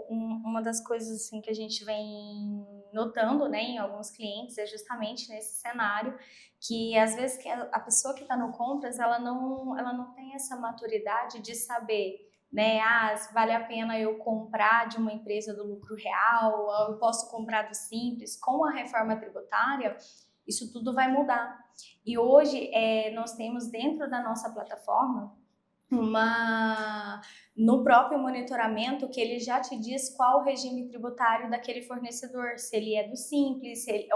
uma das coisas assim, que a gente vem notando, né, em alguns clientes é justamente nesse cenário que às vezes a pessoa que está no compras, ela não tem essa maturidade de saber, né, se vale a pena eu comprar de uma empresa do lucro real, ou eu posso comprar do simples. Com a reforma tributária, isso tudo vai mudar. E hoje nós temos dentro da nossa plataforma no próprio monitoramento que ele já te diz qual o regime tributário daquele fornecedor, se ele é do Simples, se ele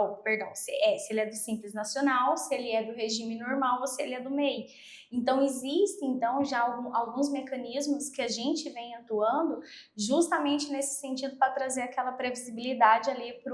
é do Simples Nacional, se ele é do regime normal ou se ele é do MEI. Então, existem já alguns mecanismos que a gente vem atuando justamente nesse sentido para trazer aquela previsibilidade ali para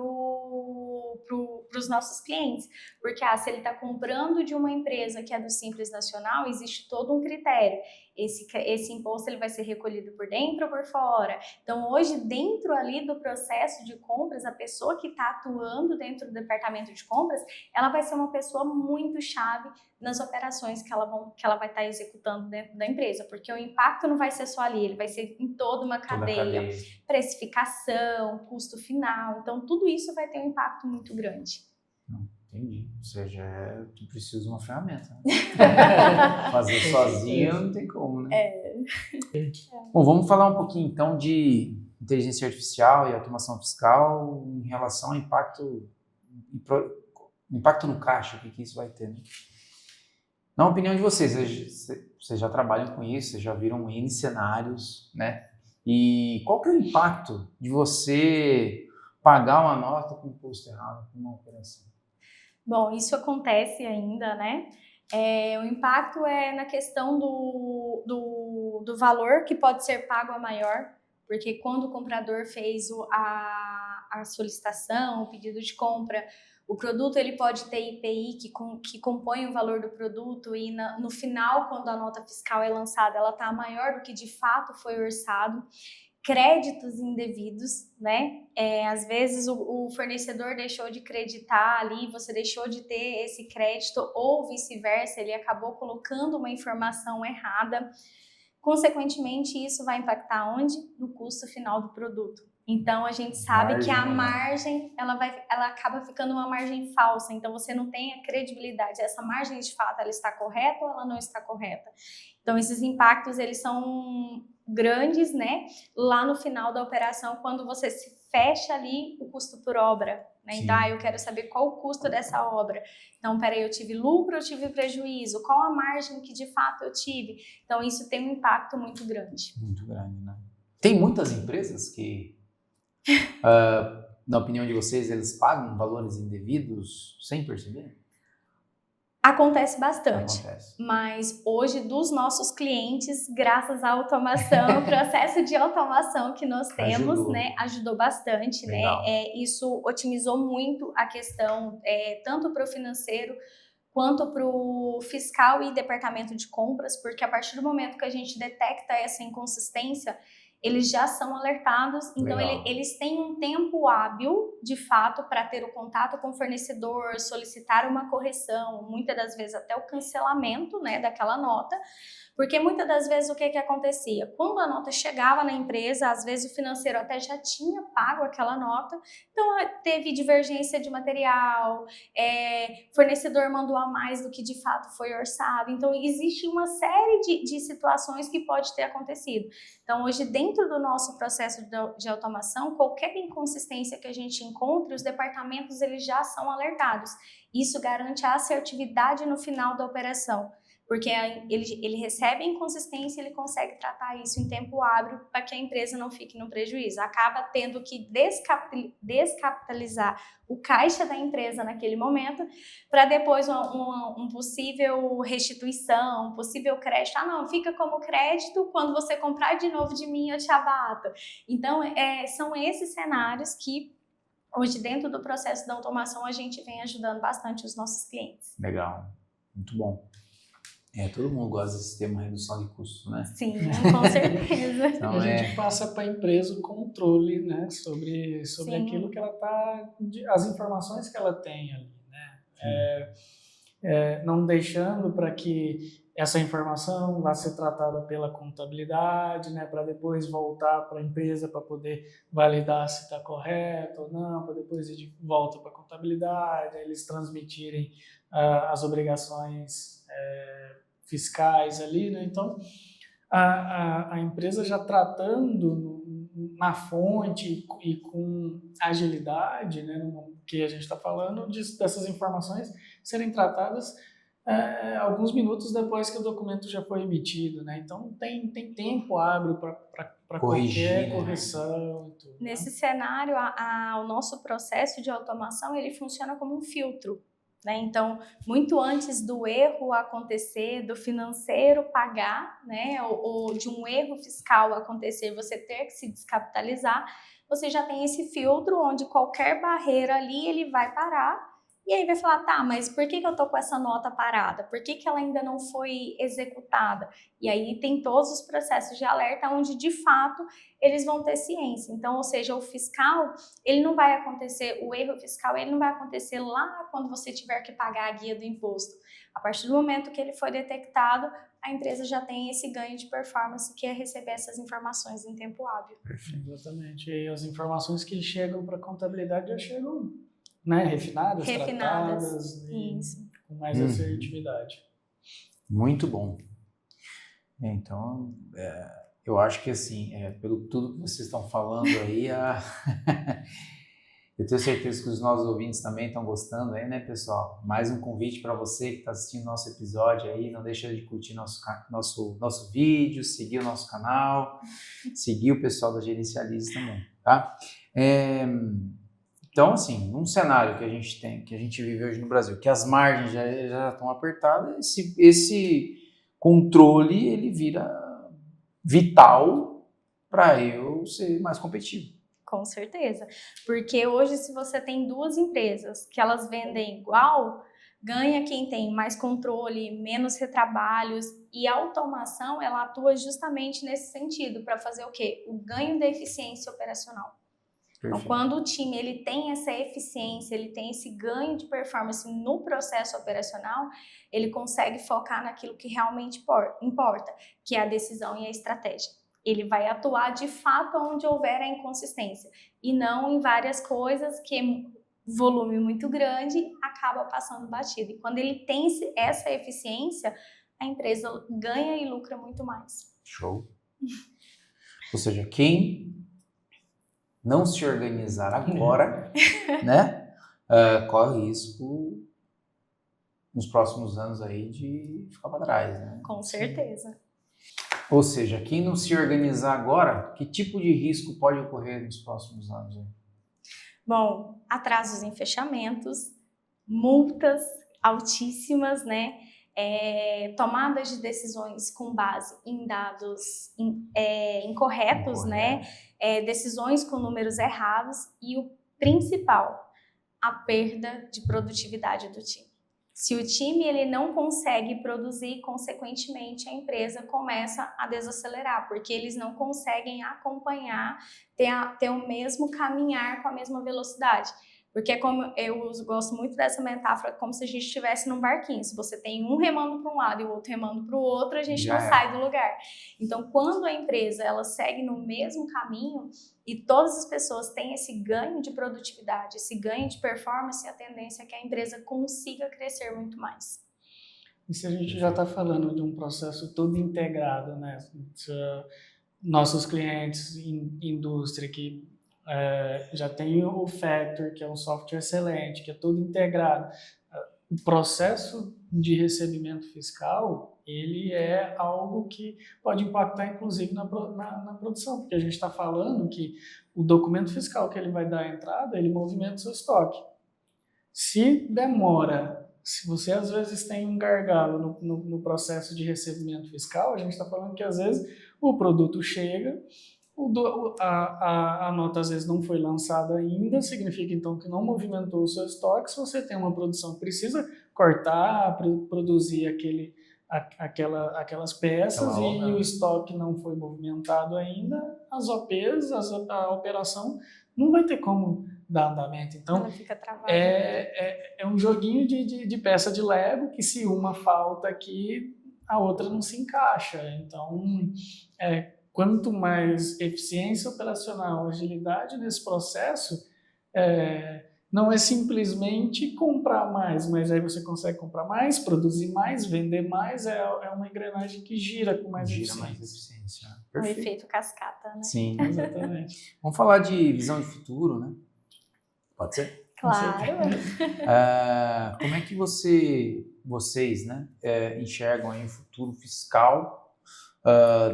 os nossos clientes. Porque se ele está comprando de uma empresa que é do Simples Nacional, existe todo um critério. Esse imposto ele vai ser recolhido por dentro ou por fora. Então, hoje, dentro ali do processo de compras, a pessoa que está atuando dentro do departamento de compras, ela vai ser uma pessoa muito chave nas operações que ela vai estar executando dentro da empresa, porque o impacto não vai ser só ali, ele vai ser em toda uma cadeia. Precificação, custo final, então tudo isso vai ter um impacto muito grande. Entendi. Ou seja, tu precisa de uma ferramenta. Né? Fazer sozinho não tem como, né? Bom, vamos falar um pouquinho então de inteligência artificial e automação fiscal em relação ao impacto no caixa, o que isso vai ter, né? Na opinião de vocês já trabalham com isso, vocês já viram N cenários, né? E qual que é o impacto de você pagar uma nota com imposto errado com uma operação? Bom, isso acontece ainda, né? O impacto é na questão do valor que pode ser pago a maior, porque quando o comprador fez a solicitação, o pedido de compra, o produto ele pode ter IPI que compõe o valor do produto e no final, quando a nota fiscal é lançada, ela está maior do que de fato foi orçado. Créditos indevidos, né? Às vezes o fornecedor deixou de creditar ali, você deixou de ter esse crédito ou vice-versa, ele acabou colocando uma informação errada. Consequentemente, isso vai impactar onde? No custo final do produto. Então, a gente sabe que a margem, ela acaba ficando uma margem falsa. Então, você não tem a credibilidade. Essa margem, de fato, ela está correta ou ela não está correta? Então, esses impactos, eles são grandes, né? Lá no final da operação, quando você se fecha ali o custo por obra. Né? Então, eu quero saber qual o custo dessa obra. Então, peraí, eu tive lucro, eu tive prejuízo? Qual a margem que, de fato, eu tive? Então, isso tem um impacto muito grande. Muito grande, né? Tem muitas empresas que... na opinião de vocês, eles pagam valores indevidos sem perceber? Acontece bastante, Acontece. mas hoje dos nossos clientes, graças à automação, o processo de automação que nós temos, Ajudou. né, ajudou bastante, Legal. né? Isso otimizou muito a questão, tanto para o financeiro quanto para o fiscal e departamento de compras, porque a partir do momento que a gente detecta essa inconsistência, eles já são alertados, então Legal. eles têm um tempo hábil, de fato, para ter o contato com o fornecedor, solicitar uma correção, muitas das vezes até o cancelamento, né, daquela nota, porque muitas das vezes o que acontecia? Quando a nota chegava na empresa, às vezes o financeiro até já tinha pago aquela nota, então teve divergência de material, fornecedor mandou a mais do que de fato foi orçado, então existe uma série de situações que pode ter acontecido. Então hoje, dentro do nosso processo de automação, qualquer inconsistência que a gente encontre, os departamentos eles já são alertados. Isso garante a assertividade no final da operação, porque ele recebe a inconsistência e ele consegue tratar isso em tempo hábil para que a empresa não fique no prejuízo. Acaba tendo que descapitalizar o caixa da empresa naquele momento para depois um possível restituição, um possível crédito. Ah, não, fica como crédito, quando você comprar de novo de mim eu te abato. Então, são esses cenários que hoje, dentro do processo da automação, a gente vem ajudando bastante os nossos clientes. Legal, muito bom. Todo mundo gosta desse tema redução de custos, né? Sim, com certeza. Então, a gente passa para a empresa o controle, né, sobre Sim. aquilo que ela está, as informações que ela tem ali, né? Não deixando para que essa informação vá ser tratada pela contabilidade, né, para depois voltar para a empresa para poder validar se está correto ou não, para depois ir de volta para a contabilidade, eles transmitirem as obrigações fiscais ali, né? Então, a empresa já tratando na fonte e com agilidade, né, que a gente está falando, dessas informações serem tratadas alguns minutos depois que o documento já foi emitido, né? Então, tem tempo hábil para qualquer correção. E tudo, Nesse né? cenário, o nosso processo de automação ele funciona como um filtro. Né? Então, muito antes do erro acontecer, do financeiro pagar, né, ou de um erro fiscal acontecer, você ter que se descapitalizar, você já tem esse filtro onde qualquer barreira ali ele vai parar e aí vai falar, tá, mas por que eu tô com essa nota parada? Por que ela ainda não foi executada? E aí tem todos os processos de alerta onde, de fato, eles vão ter ciência. Então, ou seja, o fiscal, ele não vai acontecer, o erro fiscal, ele não vai acontecer lá quando você tiver que pagar a guia do imposto. A partir do momento que ele foi detectado, a empresa já tem esse ganho de performance, que é receber essas informações em tempo hábil. Exatamente. E as informações que chegam para a contabilidade já chegam, né, refinadas, tratadas, com mais assertividade. Muito bom. Então, eu acho que assim, pelo tudo que vocês estão falando aí, eu tenho certeza que os nossos ouvintes também estão gostando aí, né, pessoal? Mais um convite para você que está assistindo nosso episódio aí, não deixa de curtir nosso vídeo, seguir o nosso canal, seguir o pessoal da Gerencialize também, tá? Então, assim, num cenário que a gente vive hoje no Brasil, que as margens já estão apertadas, esse controle, ele vira vital para eu ser mais competitivo. Com certeza, porque hoje se você tem duas empresas que elas vendem igual, ganha quem tem mais controle, menos retrabalhos, e a automação ela atua justamente nesse sentido, para fazer o quê? O ganho da eficiência operacional. Então, quando o time ele tem essa eficiência, ele tem esse ganho de performance no processo operacional, ele consegue focar naquilo que realmente importa, que é a decisão e a estratégia. Ele vai atuar de fato onde houver a inconsistência e não em várias coisas que volume muito grande acaba passando batido. E quando ele tem essa eficiência, a empresa ganha e lucra muito mais. Show! Ou seja, quem não se organizar agora, né, corre risco nos próximos anos aí de ficar para trás, né? Com certeza. Ou seja, quem não se organizar agora, que tipo de risco pode ocorrer nos próximos anos? Bom, atrasos em fechamentos, multas, altíssimas, né? Tomadas de decisões com base em dados incorretos, né? Decisões com números errados e o principal, a perda de produtividade do time. Se o time ele não consegue produzir, consequentemente a empresa começa a desacelerar, porque eles não conseguem acompanhar, ter o mesmo caminhar com a mesma velocidade. Porque como eu gosto muito dessa metáfora, como se a gente estivesse num barquinho. Se você tem um remando para um lado e o outro remando para o outro, a gente não sai do lugar. Então, quando a empresa ela segue no mesmo caminho e todas as pessoas têm esse ganho de produtividade, esse ganho de performance, a tendência é que a empresa consiga crescer muito mais. E se a gente já está falando de um processo todo integrado, né? Nossos clientes em indústria que já tem o Factor, que é um software excelente, que é todo integrado. O processo de recebimento fiscal, ele é algo que pode impactar, inclusive, na produção, porque a gente está falando que o documento fiscal que ele vai dar a entrada, ele movimenta o seu estoque. Se demora, se você às vezes tem um gargalo no processo de recebimento fiscal, a gente está falando que às vezes o produto chega, a nota às vezes não foi lançada ainda, significa então que não movimentou o seu estoque. Se você tem uma produção que precisa cortar, produzir aquelas peças e o estoque não foi movimentado ainda, as OPs, a operação não vai ter como dar andamento. Então, ela fica travada. É um joguinho de peça de Lego que se uma falta aqui, a outra não se encaixa. Então, quanto mais eficiência operacional, agilidade nesse processo, não é simplesmente comprar mais, mas aí você consegue comprar mais, produzir mais, vender mais, é uma engrenagem que gira com mais eficiência. O efeito cascata, né? Sim, exatamente. Vamos falar de visão de futuro, né? Pode ser? Claro. Como é que vocês, né, enxergam aí o futuro fiscal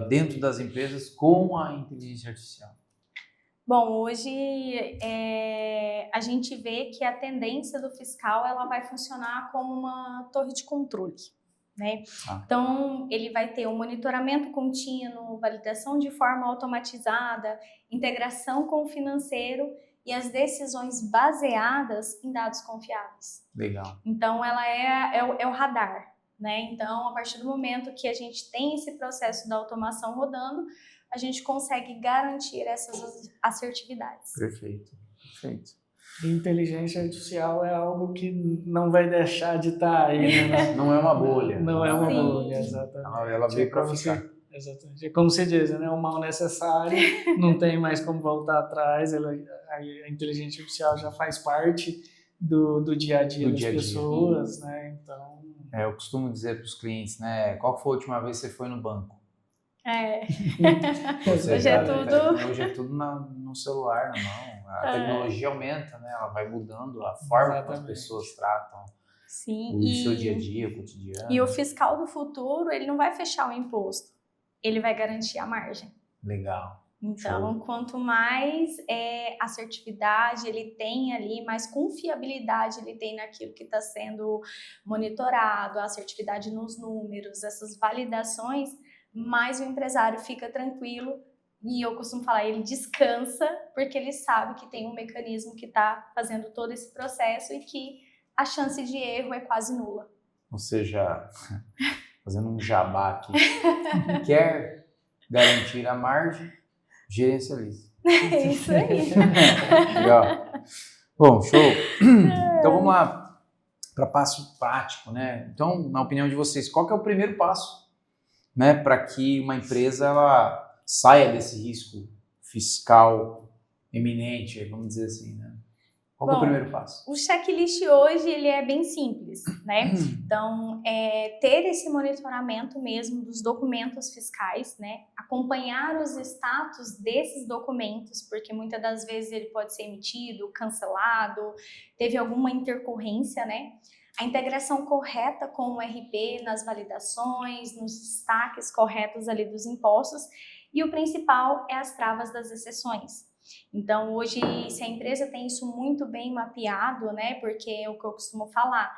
dentro das empresas com a inteligência artificial? Bom, hoje a gente vê que a tendência do fiscal ela vai funcionar como uma torre de controle, né? Então, ele vai ter um monitoramento contínuo, validação de forma automatizada, integração com o financeiro e as decisões baseadas em dados confiáveis. Legal. Então, ela é o radar, né? Então, a partir do momento que a gente tem esse processo da automação rodando, a gente consegue garantir essas assertividades. Perfeito. Inteligência artificial é algo que não vai deixar de estar aí, né? Não é uma bolha. Não é uma bolha, exatamente. Ela veio para ficar. Exatamente. É como se diz, né? O mal necessário, não tem mais como voltar atrás. A inteligência artificial já faz parte do dia a dia das pessoas, né? Então... eu costumo dizer para os clientes, né? Qual foi a última vez que você foi no banco? Hoje é tudo no celular, na mão. A tecnologia aumenta, né? Ela vai mudando a forma como as pessoas tratam o seu dia a dia, o cotidiano. E o fiscal do futuro, ele não vai fechar o imposto, ele vai garantir a margem. Legal. Então, quanto mais assertividade ele tem ali, mais confiabilidade ele tem naquilo que está sendo monitorado, a assertividade nos números, essas validações, mais o empresário fica tranquilo e eu costumo falar, ele descansa porque ele sabe que tem um mecanismo que está fazendo todo esse processo e que a chance de erro é quase nula. Ou seja, fazendo um jabá aqui, quer garantir a margem, gerencialize. É isso aí. Legal. Bom, show. Então vamos lá para passo prático, né? Então, na opinião de vocês, qual que é o primeiro passo, né, para que uma empresa ela saia desse risco fiscal eminente, vamos dizer assim, né? Qual é o primeiro passo? O checklist hoje ele é bem simples, né? Então, ter esse monitoramento mesmo dos documentos fiscais, né? Acompanhar os status desses documentos, porque muitas das vezes ele pode ser emitido, cancelado, teve alguma intercorrência, né? A integração correta com o RP nas validações, nos destaques corretos ali dos impostos e o principal é as travas das exceções. Então, hoje, se a empresa tem isso muito bem mapeado, né, porque é o que eu costumo falar,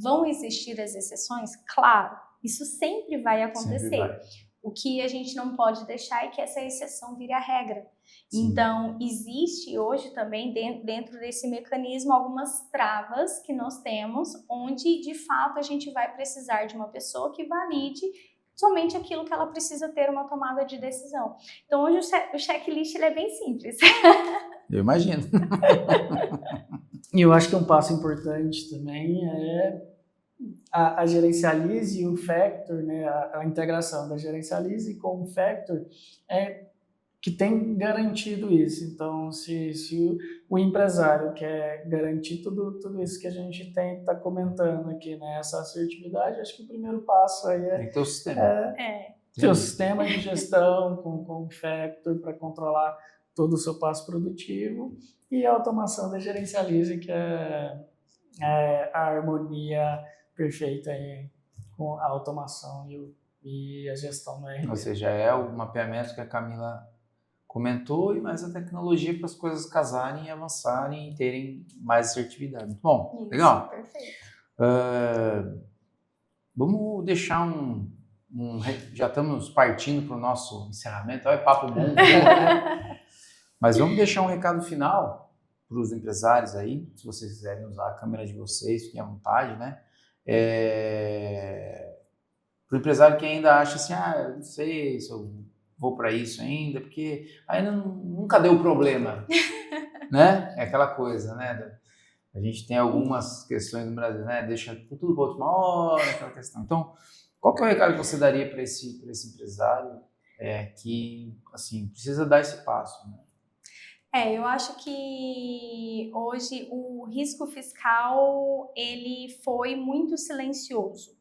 Vão existir as exceções? Claro, isso sempre vai acontecer. Sempre vai. O que a gente não pode deixar é que essa exceção vire a regra. Sim. Então, existe hoje também, dentro desse mecanismo, algumas travas que nós temos, onde, de fato, a gente vai precisar de uma pessoa que valide somente aquilo que ela precisa ter uma tomada de decisão. Então, hoje o checklist ele é bem simples. Eu imagino. E eu acho que um passo importante também é a Gerencialize e o Factor, né, a integração da Gerencialize com o Factor que tem garantido isso. Então, se o empresário quer garantir tudo isso que a gente está comentando aqui, né, essa assertividade, acho que o primeiro passo aí Tem que ter o sistema. ter o sistema de gestão com o Factor para controlar todo o seu passo produtivo e a automação da Gerencialize, que é a harmonia perfeita aí com a automação e a gestão no RP. Ou seja, é o mapeamento que a Camila comentou e mais a tecnologia para as coisas casarem e avançarem e terem mais assertividade. Muito bom, Isso, legal. Perfeito. Vamos deixar já estamos partindo para o nosso encerramento. Olha, papo bom, mas vamos deixar um recado final para os empresários aí, se vocês quiserem usar a câmera de vocês, fiquem à vontade, né? Para o empresário que ainda acha assim, eu não sei se eu vou para isso ainda, porque ainda nunca deu problema, né? É aquela coisa, né? A gente tem algumas questões no Brasil, né? Deixa tudo para a última hora, aquela questão. Então, qual que é o recado que você daria para esse empresário que, assim, precisa dar esse passo, né? Eu acho que hoje o risco fiscal, ele foi muito silencioso.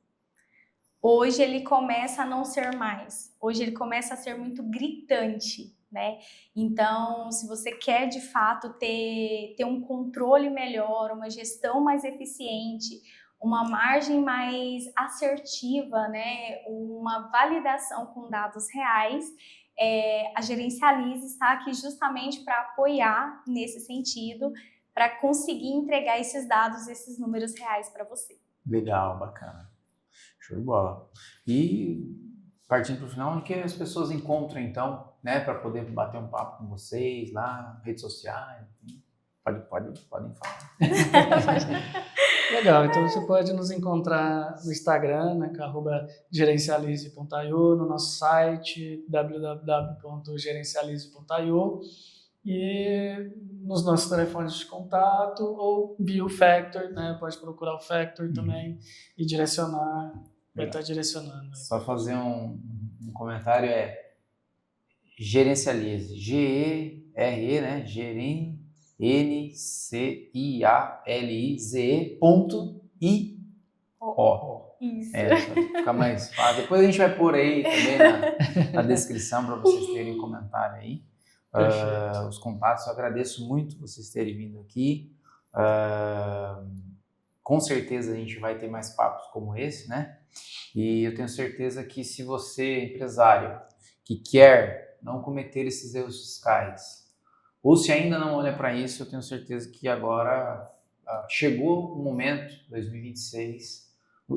Hoje ele começa a não ser mais. Hoje ele começa a ser muito gritante, né? Então, se você quer de fato ter um controle melhor, uma gestão mais eficiente, uma margem mais assertiva, né? Uma validação com dados reais, a Gerencialize está aqui justamente para apoiar nesse sentido, para conseguir entregar esses dados, esses números reais para você. Legal, bacana. Show de bola. E partindo para o final, onde que as pessoas encontram então, né, para poder bater um papo com vocês lá, redes sociais, enfim. Podem falar. Legal, então você pode nos encontrar no Instagram, né, @gerencialize.io, no nosso site www.gerencialize.io e nos nossos telefones de contato ou via o Factor, né, pode procurar o Factor também e direcionar, vai estar direcionando. Só fazer um comentário, Gerencialize, G-E-R-E, né, NCIALIZE.io. Isso. Fica mais fácil. Depois a gente vai pôr aí também na descrição para vocês terem comentário aí. Os contatos, eu agradeço muito vocês terem vindo aqui. Com certeza a gente vai ter mais papos como esse, né? E eu tenho certeza que se você, empresário, que quer não cometer esses erros fiscais, ou se ainda não olha para isso, eu tenho certeza que agora chegou o momento, 2026,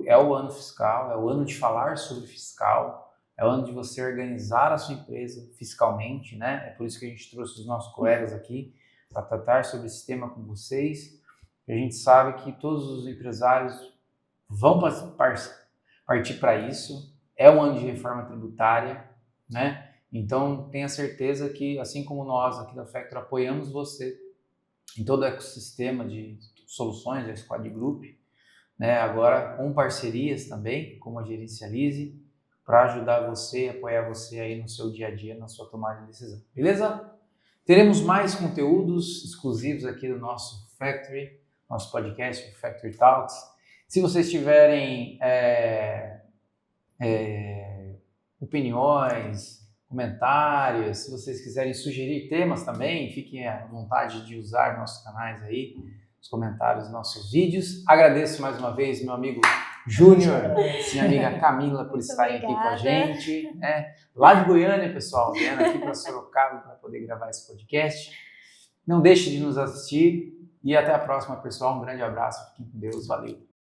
é o ano fiscal, é o ano de falar sobre fiscal, é o ano de você organizar a sua empresa fiscalmente, né? É por isso que a gente trouxe os nossos colegas aqui para tratar sobre esse tema com vocês. A gente sabe que todos os empresários vão partir para isso. É um ano de reforma tributária, né? Então, tenha certeza que, assim como nós aqui da Factor apoiamos você em todo o ecossistema de soluções da Squad Group, né? Agora com parcerias também, como a Gerencialize, para ajudar você, apoiar você aí no seu dia a dia, na sua tomada de decisão. Beleza? Teremos mais conteúdos exclusivos aqui do nosso Factory, nosso podcast, o Factory Talks. Se vocês tiverem opiniões, comentários, se vocês quiserem sugerir temas também, fiquem à vontade de usar nossos canais aí, os comentários dos nossos vídeos. Agradeço mais uma vez meu amigo Júnior, minha amiga Camila por estarem aqui com a gente, né? Lá de Goiânia, pessoal, vindo aqui para Sorocaba para poder gravar esse podcast. Não deixe de nos assistir e até a próxima, pessoal. Um grande abraço, fiquem com Deus, valeu!